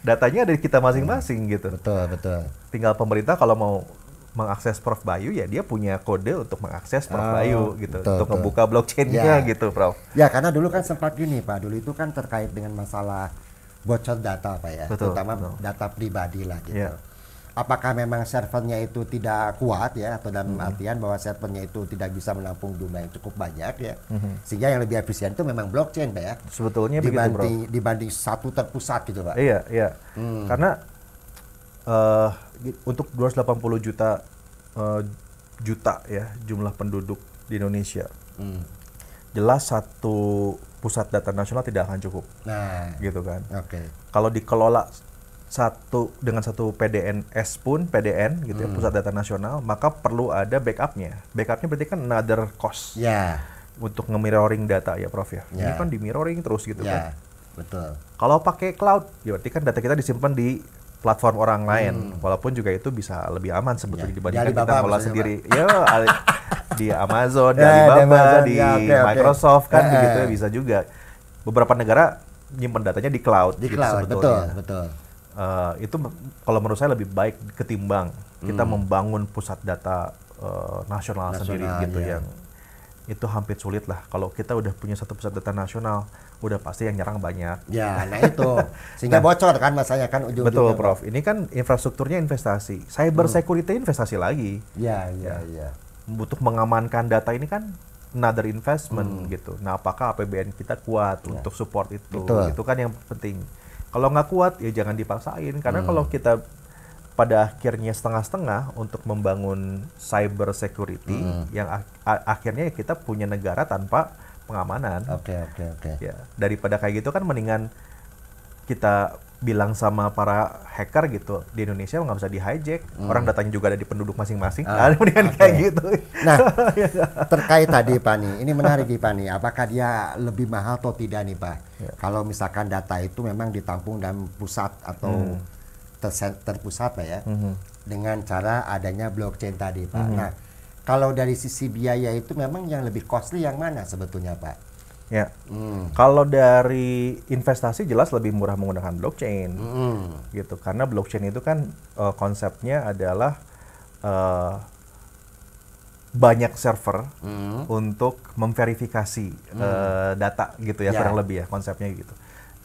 Datanya ada di kita masing-masing gitu. betul, betul. Tinggal pemerintah kalau mau mengakses Prof Bayu ya dia punya kode untuk mengakses Prof Bayu gitu, betul, untuk betul. membuka blockchain-nya Ya. gitu, Prof. Ya, karena dulu kan sempat gini, Pak. Dulu itu kan terkait dengan masalah bocor data, Pak ya. Betul, Terutama betul. data pribadi lah gitu. Ya. apakah memang servernya itu tidak kuat ya, atau dalam artian bahwa servernya itu tidak bisa menampung jumlah yang cukup banyak ya, sehingga yang lebih efisien itu memang blockchain Pak ya, Sebetulnya begitu, Bro. dibanding satu terpusat gitu Pak. Iya, iya. Karena untuk 280 juta ya jumlah penduduk di Indonesia, jelas satu pusat data nasional tidak akan cukup. Nah, Gitu kan. oke. Kalau dikelola dengan satu PDNS pun, PDN gitu ya, pusat data nasional, maka perlu ada backupnya. Backupnya berarti kan another cost Ya, untuk nge-mirroring data ya, Prof ya. Ini Ya. kan di-mirroring terus gitu kan. ya, betul. Kalau pakai cloud, ya berarti kan data kita disimpan di platform orang lain. Walaupun juga itu bisa lebih aman sebetulnya Ya. dibandingkan Di kita Alibaba ngolah maksudnya, sendiri. Ya, di Amazon, di Ya, di Alibaba, Amazon, di ya, oke, oke. Microsoft kan begitu ya, bisa juga. Beberapa negara nyimpan datanya di cloud. Di gitu cloud, sebetulnya. betul. Itu kalau menurut saya lebih baik ketimbang kita membangun pusat data nasional sendiri gitu ya. yang itu hampir sulit lah. Kalau kita udah punya satu pusat data nasional, udah pasti yang nyerang banyak. Ya, nah itu. Sehingga bocor kan masanya kan ujung-ujungnya. Betul, Prof. Ini kan infrastrukturnya investasi. Cyber security investasi lagi. Ya. Untuk mengamankan data ini kan another investment gitu. Nah, apakah APBN kita kuat untuk support itu? Betul. Itu kan yang penting. Kalau nggak kuat ya jangan dipaksain, karena kalau kita pada akhirnya setengah-setengah untuk membangun cyber security yang akhirnya kita punya negara tanpa pengamanan. Oke. Ya, daripada kayak gitu kan mendingan kita bilang sama para hacker gitu, di Indonesia nggak bisa di hijack, orang datanya juga ada di penduduk masing-masing. Mendingan kayak gitu. Nah, terkait tadi Pak nih, ini menarik nih Pak nih, apakah dia lebih mahal atau tidak nih Pak? Kalau misalkan data itu memang ditampung dalam pusat atau terpusat Pak ya, dengan cara adanya blockchain tadi Pak. Nah, kalau dari sisi biaya itu memang yang lebih costly yang mana sebetulnya Pak? Ya, kalau dari investasi jelas lebih murah menggunakan blockchain, gitu. Karena blockchain itu kan konsepnya adalah banyak server untuk memverifikasi data, gitu ya, kurang lebih ya konsepnya gitu.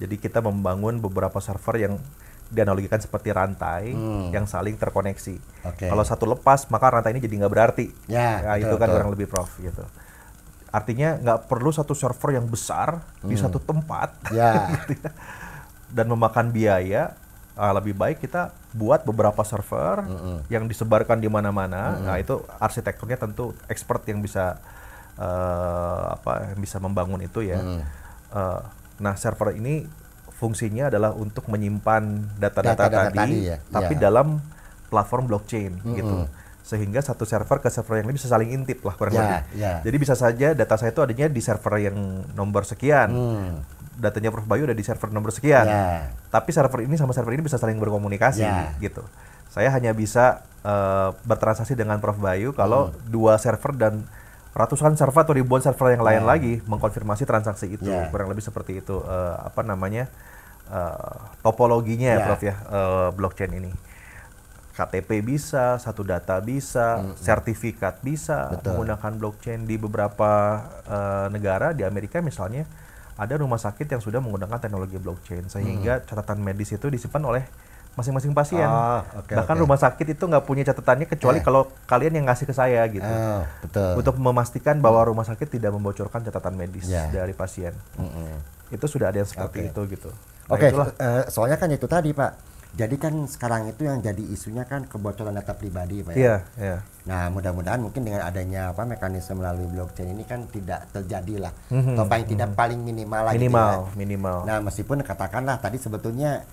Jadi kita membangun beberapa server yang dianalogikan seperti rantai yang saling terkoneksi. Kalau satu lepas, maka rantai ini jadi nggak berarti. Ya, Itu kan kurang lebih, Prof, gitu. Artinya nggak perlu satu server yang besar di satu tempat gitu ya, dan memakan biaya. Lebih baik kita buat beberapa server yang disebarkan di mana-mana. Nah, itu arsitekturnya tentu expert yang bisa yang bisa membangun itu ya. Nah, server ini fungsinya adalah untuk menyimpan data-data tadi ya. tapi dalam platform blockchain gitu. Sehingga satu server ke server yang lain bisa saling intip lah kurang lebih. Jadi bisa saja data saya itu adanya di server yang nomor sekian, datanya Prof Bayu ada di server nomor sekian. Tapi server ini sama server ini bisa saling berkomunikasi gitu. Saya hanya bisa bertransaksi dengan Prof Bayu kalau dua server dan ratusan server atau ribuan server yang lain lagi mengkonfirmasi transaksi itu. Kurang lebih seperti itu topologinya ya Prof ya, blockchain ini. KTP bisa, satu data bisa, sertifikat bisa menggunakan blockchain. Di beberapa negara, di Amerika misalnya, ada rumah sakit yang sudah menggunakan teknologi blockchain, sehingga catatan medis itu disimpan oleh masing-masing pasien. Bahkan rumah sakit itu nggak punya catatannya kecuali kalau kalian yang ngasih ke saya gitu. Untuk memastikan bahwa rumah sakit tidak membocorkan catatan medis dari pasien. Itu sudah ada yang seperti itu gitu. Soalnya kan itu tadi Pak. Jadi kan sekarang itu yang jadi isunya kan kebocoran data pribadi Pak ya. Nah, mudah-mudahan mungkin dengan adanya mekanisme melalui blockchain ini kan tidak terjadi lah. Atau paling tidak paling minimal lah gitu ya. Minimal. Nah, meskipun katakanlah tadi sebetulnya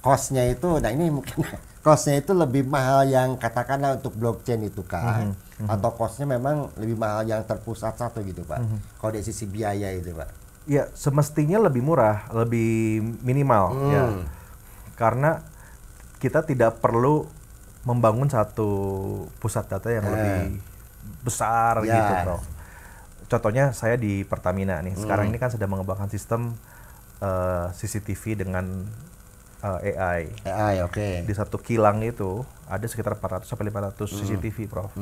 cost-nya itu, nah ini mungkin cost-nya itu lebih mahal yang katakanlah untuk blockchain itu kan, atau cost-nya memang lebih mahal yang terpusat satu gitu Pak. Kalau dari sisi biaya itu Pak. Ya, semestinya lebih murah, lebih minimal ya. Karena kita tidak perlu membangun satu pusat data yang lebih besar gitu, Prof. Contohnya saya di Pertamina nih. Sekarang ini kan sedang mengembangkan sistem CCTV dengan AI. Di satu kilang itu ada sekitar 400 sampai 500 CCTV, Prof.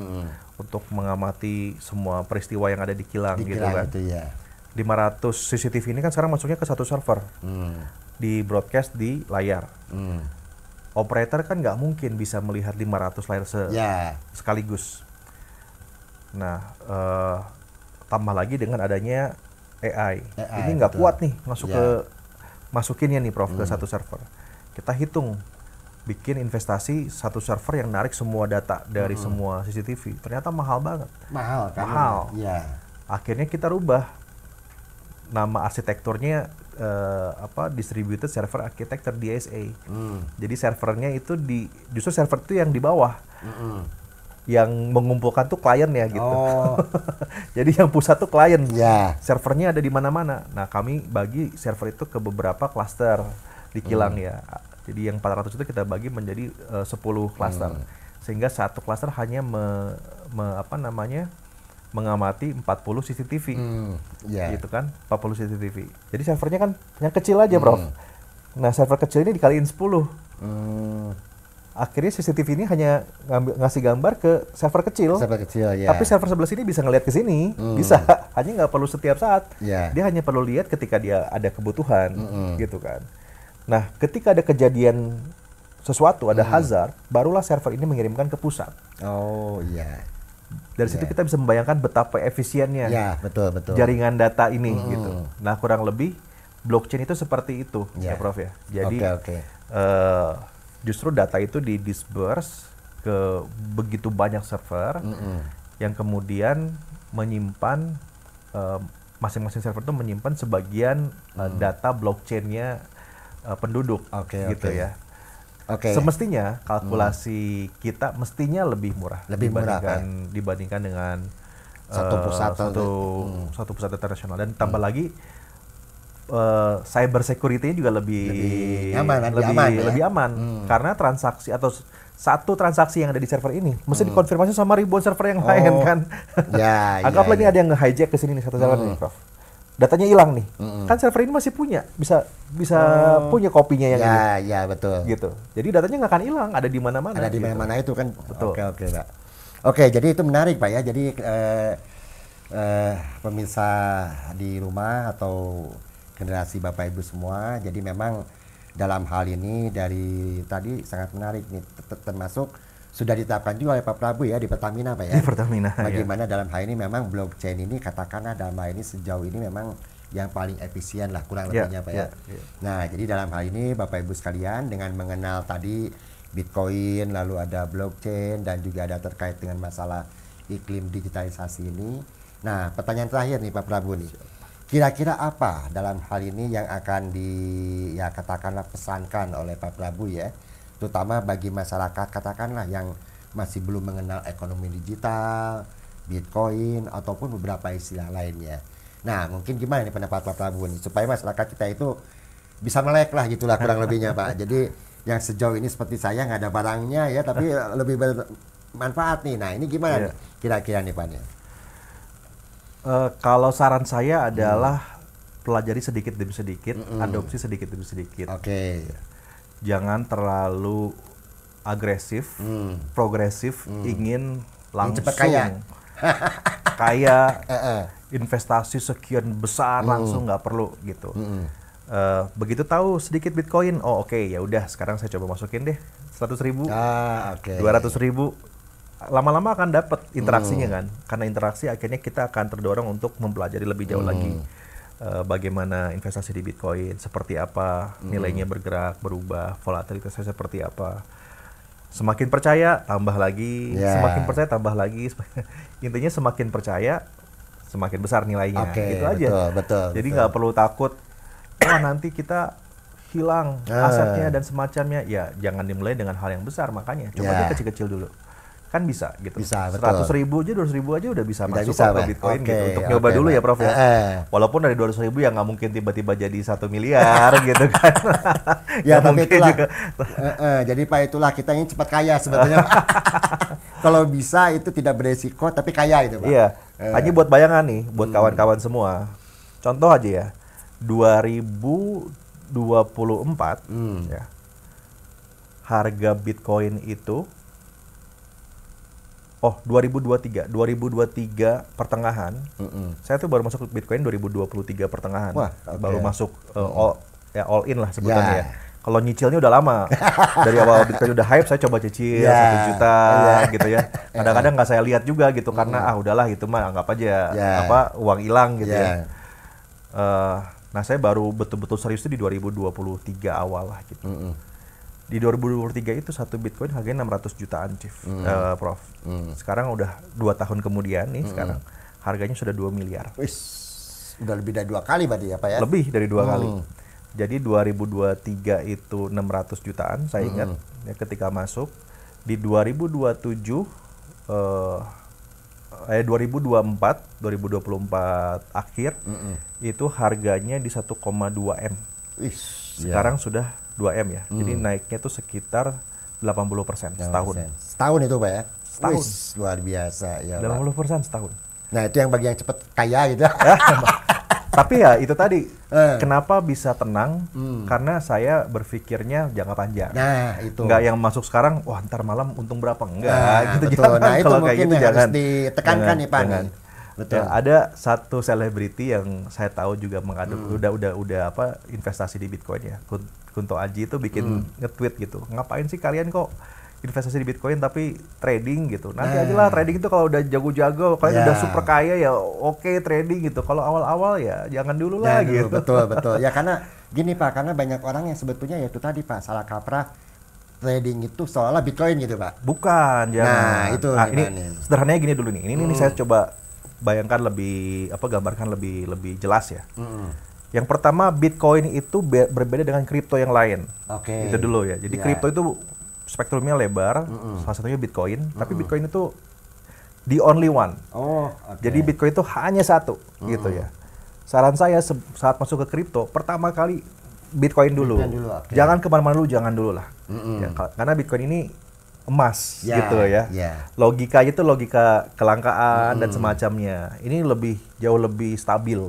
Untuk mengamati semua peristiwa yang ada di kilang gitu kan. 500 CCTV ini kan sekarang masuknya ke satu server. Di broadcast di layar. operator kan nggak mungkin bisa melihat 500 layar Ya. sekaligus. Nah, tambah lagi dengan adanya AI. Ini nggak betul. kuat nih masuk Ya. masukinnya nih Prof ke satu server. Kita hitung bikin investasi satu server yang narik semua data dari semua CCTV. Ternyata mahal banget. Mahal kan? Mahal. Iya. Akhirnya kita rubah nama arsitekturnya Distributed Server Architecture DSA. Jadi servernya itu justru server itu yang di bawah. Yang mengumpulkan tuh kliennya gitu. Oh. Jadi yang pusat tuh klien. Ya. Servernya ada di mana-mana. Nah, kami bagi server itu ke beberapa klaster di kilang ya. Jadi yang 400 itu kita bagi menjadi 10 klaster. Sehingga satu klaster hanya mengamati 40 CCTV. Ya. Gitu kan? 40 CCTV. Jadi servernya kan yang kecil aja, Prof. Nah, server kecil ini dikaliin 10. Akhirnya CCTV ini hanya ngasih gambar ke server kecil. Server kecil, ya. Tapi server sebelah sini bisa ngelihat ke sini, bisa. Hanya nggak perlu setiap saat. Ya. Dia hanya perlu lihat ketika dia ada kebutuhan, gitu kan. Nah, ketika ada kejadian sesuatu, ada hazard, barulah server ini mengirimkan ke pusat. Oh, iya. Dari situ kita bisa membayangkan betapa efisiennya Ya, betul. jaringan data ini, gitu. Nah, kurang lebih blockchain itu seperti itu, ya Prof ya. Jadi Oke. justru data itu di-disperse ke begitu banyak server yang kemudian menyimpan masing-masing server itu menyimpan sebagian data blockchainnya penduduk, gitu ya. Semestinya kalkulasi kita mestinya lebih murah dibandingkan dengan satu pusat data nasional, dan tambah lagi cyber security juga lebih aman karena transaksi atau satu transaksi yang ada di server ini mesti dikonfirmasi sama ribuan server yang lain kan. Anggaplah ini ada yang nge-hijack ke sini nih satu server nih, Prof. Datanya hilang nih. Kan server ini masih bisa punya kopinya yang ini. Ya, betul. Gitu. Jadi datanya nggak akan hilang, ada di mana-mana. Ada di mana-mana itu kan. Betul. Oke, Pak. Oke, jadi itu menarik, Pak ya. Jadi pemirsa di rumah atau generasi Bapak Ibu semua, jadi memang dalam hal ini dari tadi sangat menarik nih, termasuk sudah ditetapkan juga oleh Pak Prabu ya di Pertamina, Pak ya. Di Pertamina. Bagaimana dalam hal ini memang blockchain ini katakanlah dalam hal ini sejauh ini memang yang paling efisien lah kurang lebihnya, Pak ya. Nah, jadi dalam hal ini Bapak Ibu sekalian dengan mengenal tadi Bitcoin, lalu ada blockchain dan juga ada terkait dengan masalah iklim digitalisasi ini. Nah, pertanyaan terakhir nih Pak Prabu nih. Kira-kira apa dalam hal ini yang akan katakanlah pesankan oleh Pak Prabu ya, terutama bagi masyarakat katakanlah yang masih belum mengenal ekonomi digital, Bitcoin ataupun beberapa istilah lainnya. Nah, mungkin gimana nih pendapat Pak Prabu nih supaya masyarakat kita itu bisa melek lah gitulah kurang lebihnya, Pak. Jadi yang sejauh ini seperti saya nggak ada barangnya ya, tapi lebih bermanfaat nih. Nah, ini gimana nih kira-kira nih Pak nih? Kalau saran saya adalah pelajari sedikit demi sedikit, adopsi sedikit demi sedikit. Jangan terlalu agresif, progresif, ingin langsung kaya, investasi sekian besar langsung, nggak perlu gitu. Begitu tahu sedikit Bitcoin, ya udah sekarang saya coba masukin deh 100.000, 200.000. Lama-lama akan dapat interaksinya kan, karena interaksi akhirnya kita akan terdorong untuk mempelajari lebih jauh lagi bagaimana investasi di Bitcoin, seperti apa nilainya bergerak, berubah, volatilitasnya seperti apa. Semakin percaya tambah lagi, semakin percaya tambah lagi. Intinya semakin percaya semakin besar nilainya, gitu aja. Betul. Jadi nggak perlu takut, nanti kita hilang asetnya dan semacamnya. Ya jangan dimulai dengan hal yang besar, makanya coba dia kecil-kecil dulu. Kan bisa gitu. 100.000 aja, 200.000 aja udah bisa masuk ke Bitcoin gitu. Untuk nyoba dulu ya Prof ya. Walaupun dari 200.000 ya nggak mungkin tiba-tiba jadi 1 miliar gitu kan. Ya tapi itulah. Jadi Pak itulah kita ingin cepat kaya sebetulnya. Kalau bisa itu tidak beresiko tapi kaya itu Pak. Iya. Hanya buat bayangan nih, buat kawan-kawan semua. Contoh aja ya. 2024 ya. Harga Bitcoin itu 2023 pertengahan. Saya tuh baru masuk Bitcoin 2023 pertengahan. Baru masuk all in lah sebutannya ya. Kalau nyicilnya udah lama. Dari awal Bitcoin udah hype, saya coba cicil 1 juta gitu ya. Kadang-kadang nggak saya lihat juga gitu karena udahlah itu mah anggap aja uang hilang gitu ya. Nah, saya baru betul-betul serius itu di 2023 awal lah gitu. Di 2023 itu satu Bitcoin harganya 600 jutaan, Prof. Sekarang udah 2 tahun kemudian nih, sekarang harganya sudah 2 miliar. Wis, udah lebih dari 2 kali berarti ya Pak ya? Lebih dari 2 kali. Jadi 2023 itu 600 jutaan, saya ingat ya, ketika masuk. Di 2024 akhir itu harganya di 1,2 M. Sekarang sudah 2 M ya. Jadi naiknya tuh sekitar 80% setahun. Setahun itu Pak ya? Setahun. Wis, luar biasa ya 80% setahun. Nah itu yang bagi yang cepet kaya gitu. Tapi ya itu tadi, kenapa bisa tenang? Karena saya berpikirnya jangka panjang. Nah itu. Nggak yang masuk sekarang, wah ntar malam untung berapa? Enggak, gitu. Betul. Jangan, Nah itu kalau mungkin kayak gitu yang jangan. harus ditekankan nih Pak. Jangan. Betul. Ya, ada satu selebriti yang saya tahu juga udah apa investasi di Bitcoin ya. Kunto Aji itu bikin nge-tweet gitu. Ngapain sih kalian kok investasi di Bitcoin tapi trading gitu. Nanti aja lah trading itu kalau udah jago-jago, kalian udah super kaya ya oke trading gitu. Kalau awal-awal ya jangan dulu lah gitu. Betul. Ya karena gini Pak, karena banyak orang yang sebetulnya ya itu tadi Pak, salah kaprah trading itu seolah Bitcoin gitu Pak. Bukan, jangan. Nah, itu ini sederhananya gini dulu nih. Ini saya coba bayangkan gambarkan lebih jelas ya. Yang pertama, Bitcoin itu berbeda dengan kripto yang lain. Oke. Itu dulu ya. Jadi kripto itu spektrumnya lebar, salah satunya Bitcoin. Tapi Bitcoin itu the only one. Jadi Bitcoin itu hanya satu, gitu ya. Saran saya saat masuk ke kripto, pertama kali Bitcoin dulu. Jangan kemana-mana dulu, jangan dulu lah. Ya, karena Bitcoin ini emas, gitu ya. Logikanya itu logika kelangkaan dan semacamnya. Ini jauh lebih stabil,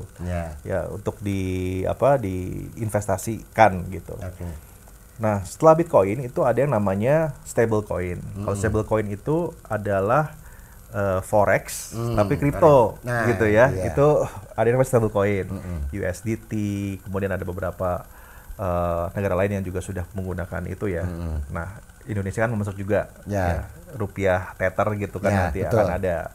ya untuk diinvestasikan gitu. Nah, setelah Bitcoin itu ada yang namanya stable coin. Kalau stable coin itu adalah forex, tapi kripto, gitu ya. Itu ada yang namanya stable coin, USDT. Kemudian ada beberapa negara lain yang juga sudah menggunakan itu ya. Nah, Indonesia kan masuk juga, ya, rupiah tether gitu kan nanti akan ada.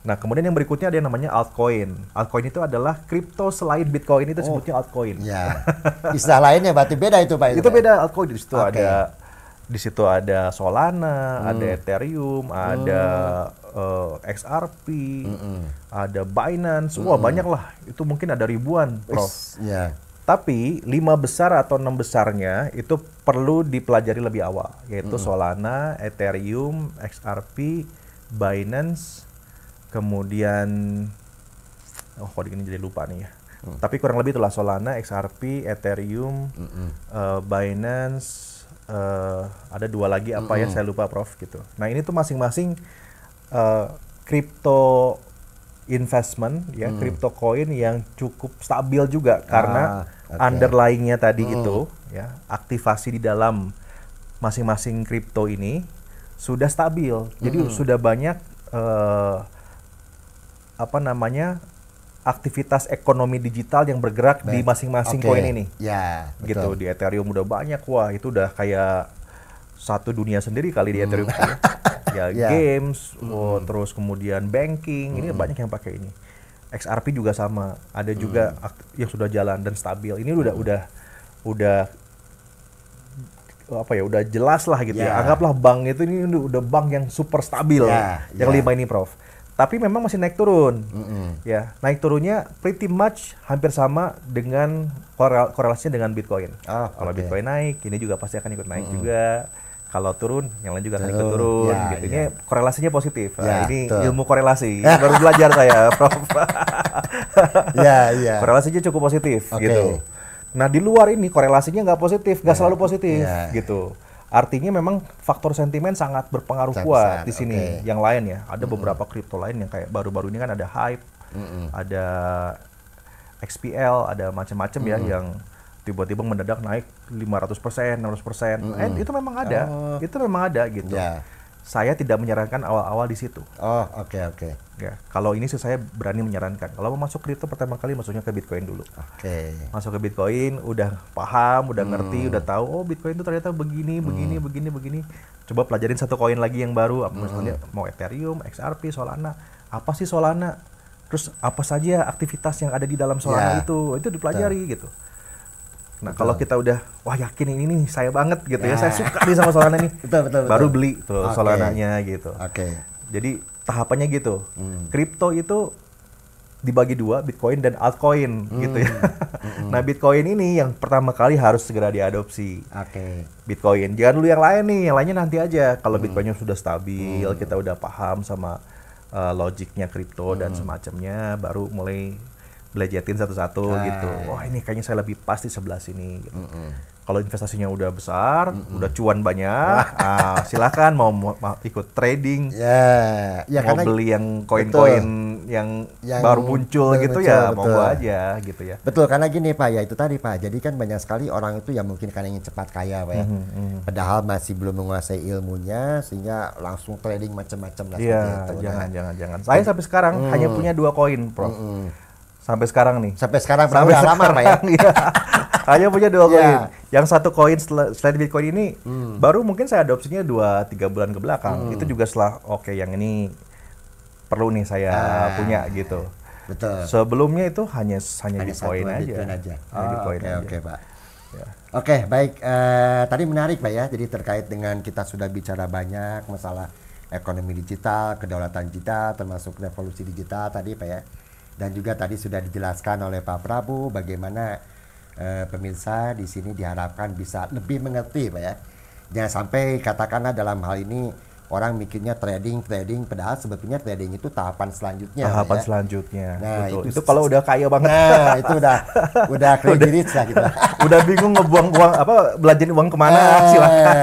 Nah, kemudian yang berikutnya ada yang namanya altcoin. Altcoin itu adalah kripto selain Bitcoin, itu sebutnya altcoin. Ya. Istilah lainnya berarti beda itu Pak. Itu beda altcoin. Di situ ada Solana, ada Ethereum, ada XRP, ada Binance. Wah, banyak lah. Itu mungkin ada ribuan, Prof. Tapi 5 besar atau 6 besarnya itu perlu dipelajari lebih awal, yaitu Solana, Ethereum, XRP, Binance, kemudian kok ini jadi lupa nih ya. Tapi kurang lebih itulah Solana, XRP, Ethereum, Binance, ada 2 lagi apa ya saya lupa Prof gitu. Nah, ini tuh masing-masing crypto investment ya, crypto coin yang cukup stabil juga karena underlying-nya tadi itu ya, aktivasi di dalam masing-masing kripto ini sudah stabil. Jadi sudah banyak aktivitas ekonomi digital yang bergerak di masing-masing koin ini. Ya, gitu. Di Ethereum udah banyak, wah itu udah kayak satu dunia sendiri kali di Ethereum. Ya, games, terus kemudian banking, ini banyak yang pakai ini. XRP juga sama, ada juga yang sudah jalan dan stabil. Ini udah jelas lah gitu ya. Anggaplah bank itu ini udah bank yang super stabil, yang 5 ini Prof. Tapi memang masih naik turun, ya naik turunnya pretty much hampir sama dengan korelasinya dengan Bitcoin. Kalau Bitcoin naik, ini juga pasti akan ikut naik juga. Kalau turun, yang lain juga akan ikut turun. Gitu. Ini korelasinya positif. Ini ilmu korelasi, baru belajar saya, Prof. Korelasinya cukup positif, gitu. Nah, di luar ini korelasinya nggak positif, nggak selalu positif, gitu. Artinya memang faktor sentimen sangat berpengaruh kuat di sini. Yang lain ya, ada beberapa kripto lain yang kayak baru-baru ini kan ada Hype, ada XPL, ada macam-macam ya yang tiba-tiba mendadak naik 500%, 600%. Itu memang ada. Itu memang ada gitu. saya tidak menyarankan awal-awal di situ. Oh, oke. Ya, kalau ini sih saya berani menyarankan. Kalau mau masuk kripto pertama kali masuknya ke Bitcoin dulu. Oke. Masuk ke Bitcoin, udah paham, udah ngerti, udah tahu. Oh, Bitcoin itu ternyata begini. Coba pelajarin satu koin lagi yang baru. Misalnya mau Ethereum, XRP, Solana. Apa sih Solana? Terus apa saja aktivitas yang ada di dalam Solana itu dipelajari gitu. Nah, kalau kita udah wah yakin ini nih saya banget gitu ya, saya suka nih sama Solana nih. Betul. Baru beli tuh Solananya gitu. Oke. Jadi tahapannya gitu. Kripto itu dibagi dua, Bitcoin dan altcoin gitu ya. Nah, Bitcoin ini yang pertama kali harus segera diadopsi. Oke. Bitcoin. Jangan dulu yang lain nih, yang lainnya nanti aja. Kalau Bitcoinnya sudah stabil, kita udah paham sama logiknya kripto dan semacamnya, baru mulai belajatin satu-satu gitu. Wah, ini kayaknya saya lebih pas di sebelah sini gitu. Kalau investasinya udah besar, udah cuan banyak, silakan mau ikut trading, Ya mau karena beli yang koin-koin yang baru muncul gitu ya, monggo aja gitu ya. Betul, karena gini Pak, ya itu tadi Pak. Jadi kan banyak sekali orang itu yang mungkin karena ingin cepat kaya Pak ya. Padahal masih belum menguasai ilmunya sehingga langsung trading macam-macam lah seperti itu. Jangan. Saya sampai sekarang hanya punya 2 koin, Prof. Sampai sekarang nih. Sampai sekarang udah lama Pak ya. Iya. Hanya punya 2 koin. Yang satu koin selain Bitcoin ini baru mungkin saya adopsinya 2-3 bulan ke belakang. Itu juga setelah oke, yang ini perlu nih saya punya gitu. Betul. Sebelumnya itu hanya Bitcoin aja. Bitcoin aja. Oke Pak. Ya. Oke, baik. Tadi menarik Pak ya. Jadi terkait dengan kita sudah bicara banyak masalah ekonomi digital, kedaulatan digital, termasuk revolusi digital tadi Pak ya. Dan juga tadi sudah dijelaskan oleh Pak Prabu bagaimana pemirsa di sini diharapkan bisa lebih mengerti Pak ya. Jangan sampai katakanlah dalam hal ini orang mikirnya trading, padahal sebetulnya trading itu tahapan selanjutnya. Tahapan selanjutnya. Nah, itu kalau udah kaya banget. Nah, itu udah crazy rich lah gitu. Udah bingung ngebuang uang belanjain uang kemana, silakan.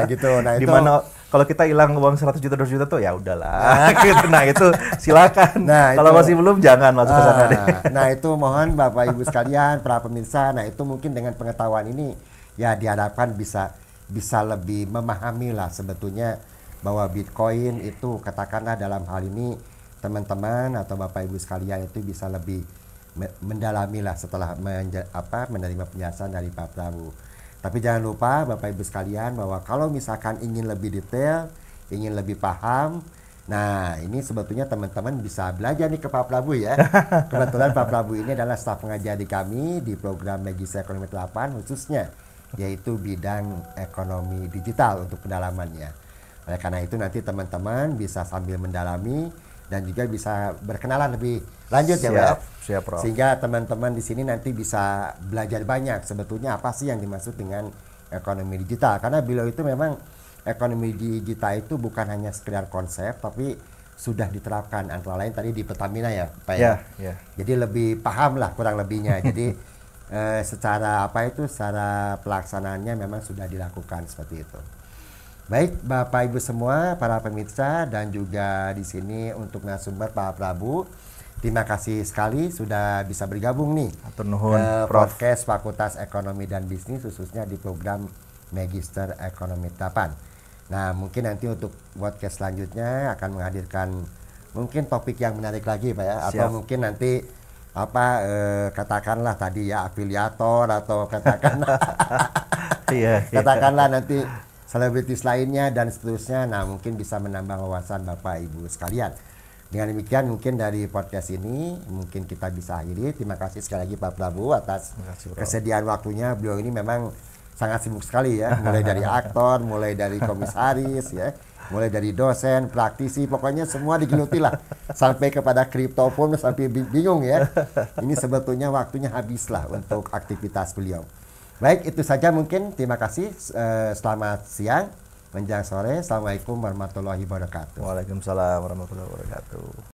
Gitu. Nah, itu dimana kalau kita hilang uang 100 juta 200 juta tuh ya udahlah. Gitu. Nah, itu silakan. Nah, kalau masih belum jangan masuk ke sana deh. Nah, itu mohon Bapak Ibu sekalian, para pemirsa, nah itu mungkin dengan pengetahuan ini ya diharapkan bisa lebih memahami lah sebetulnya bahwa Bitcoin itu katakanlah dalam hal ini teman-teman atau Bapak Ibu sekalian itu bisa lebih mendalami lah setelah menerima penjelasan dari Pak Prabu. Tapi jangan lupa Bapak Ibu sekalian bahwa kalau misalkan ingin lebih detail, ingin lebih paham, nah ini sebetulnya teman-teman bisa belajar nih ke Pak Prabu ya. Kebetulan Pak Prabu ini adalah staf pengajar di kami di program Magister Ekonomi 8 khususnya, yaitu bidang ekonomi digital untuk pendalamannya. Oleh karena itu nanti teman-teman bisa sambil mendalami dan juga bisa berkenalan lebih lanjut ya Pak. Siap, Prof. Sehingga teman-teman di sini nanti bisa belajar banyak sebetulnya apa sih yang dimaksud dengan ekonomi digital. Karena beliau itu memang ekonomi digital itu bukan hanya sekedar konsep tapi sudah diterapkan antara lain tadi di Pertamina ya Pak ya. Jadi lebih paham lah kurang lebihnya. Jadi secara secara pelaksanaannya memang sudah dilakukan seperti itu. Baik Bapak Ibu semua, para pemirsa dan juga di sini untuk narasumber Pak Prabu. Terima kasih sekali sudah bisa bergabung nih ke podcast Fakultas Ekonomi dan Bisnis khususnya di program Magister Ekonomi 8. Nah, mungkin nanti untuk podcast selanjutnya akan menghadirkan mungkin topik yang menarik lagi Pak ya. Atau mungkin nanti katakanlah tadi ya afiliator atau katakanlah nanti selebritis lainnya dan seterusnya. Nah, mungkin bisa menambah wawasan Bapak Ibu sekalian. Dengan demikian mungkin dari podcast ini mungkin kita bisa akhiri. Terima kasih sekali lagi Pak Prabu atas kesediaan waktunya. Beliau ini memang sangat sibuk sekali ya, mulai dari aktor, mulai dari komisaris ya, mulai dari dosen, praktisi, pokoknya semua digeluti lah. Sampai kepada kripto pun sampai bingung ya. Ini sebetulnya waktunya habis lah untuk aktivitas beliau. Baik, itu saja mungkin. Terima kasih. Selamat siang, menjelang sore. Assalamualaikum warahmatullahi wabarakatuh. Waalaikumsalam warahmatullahi wabarakatuh.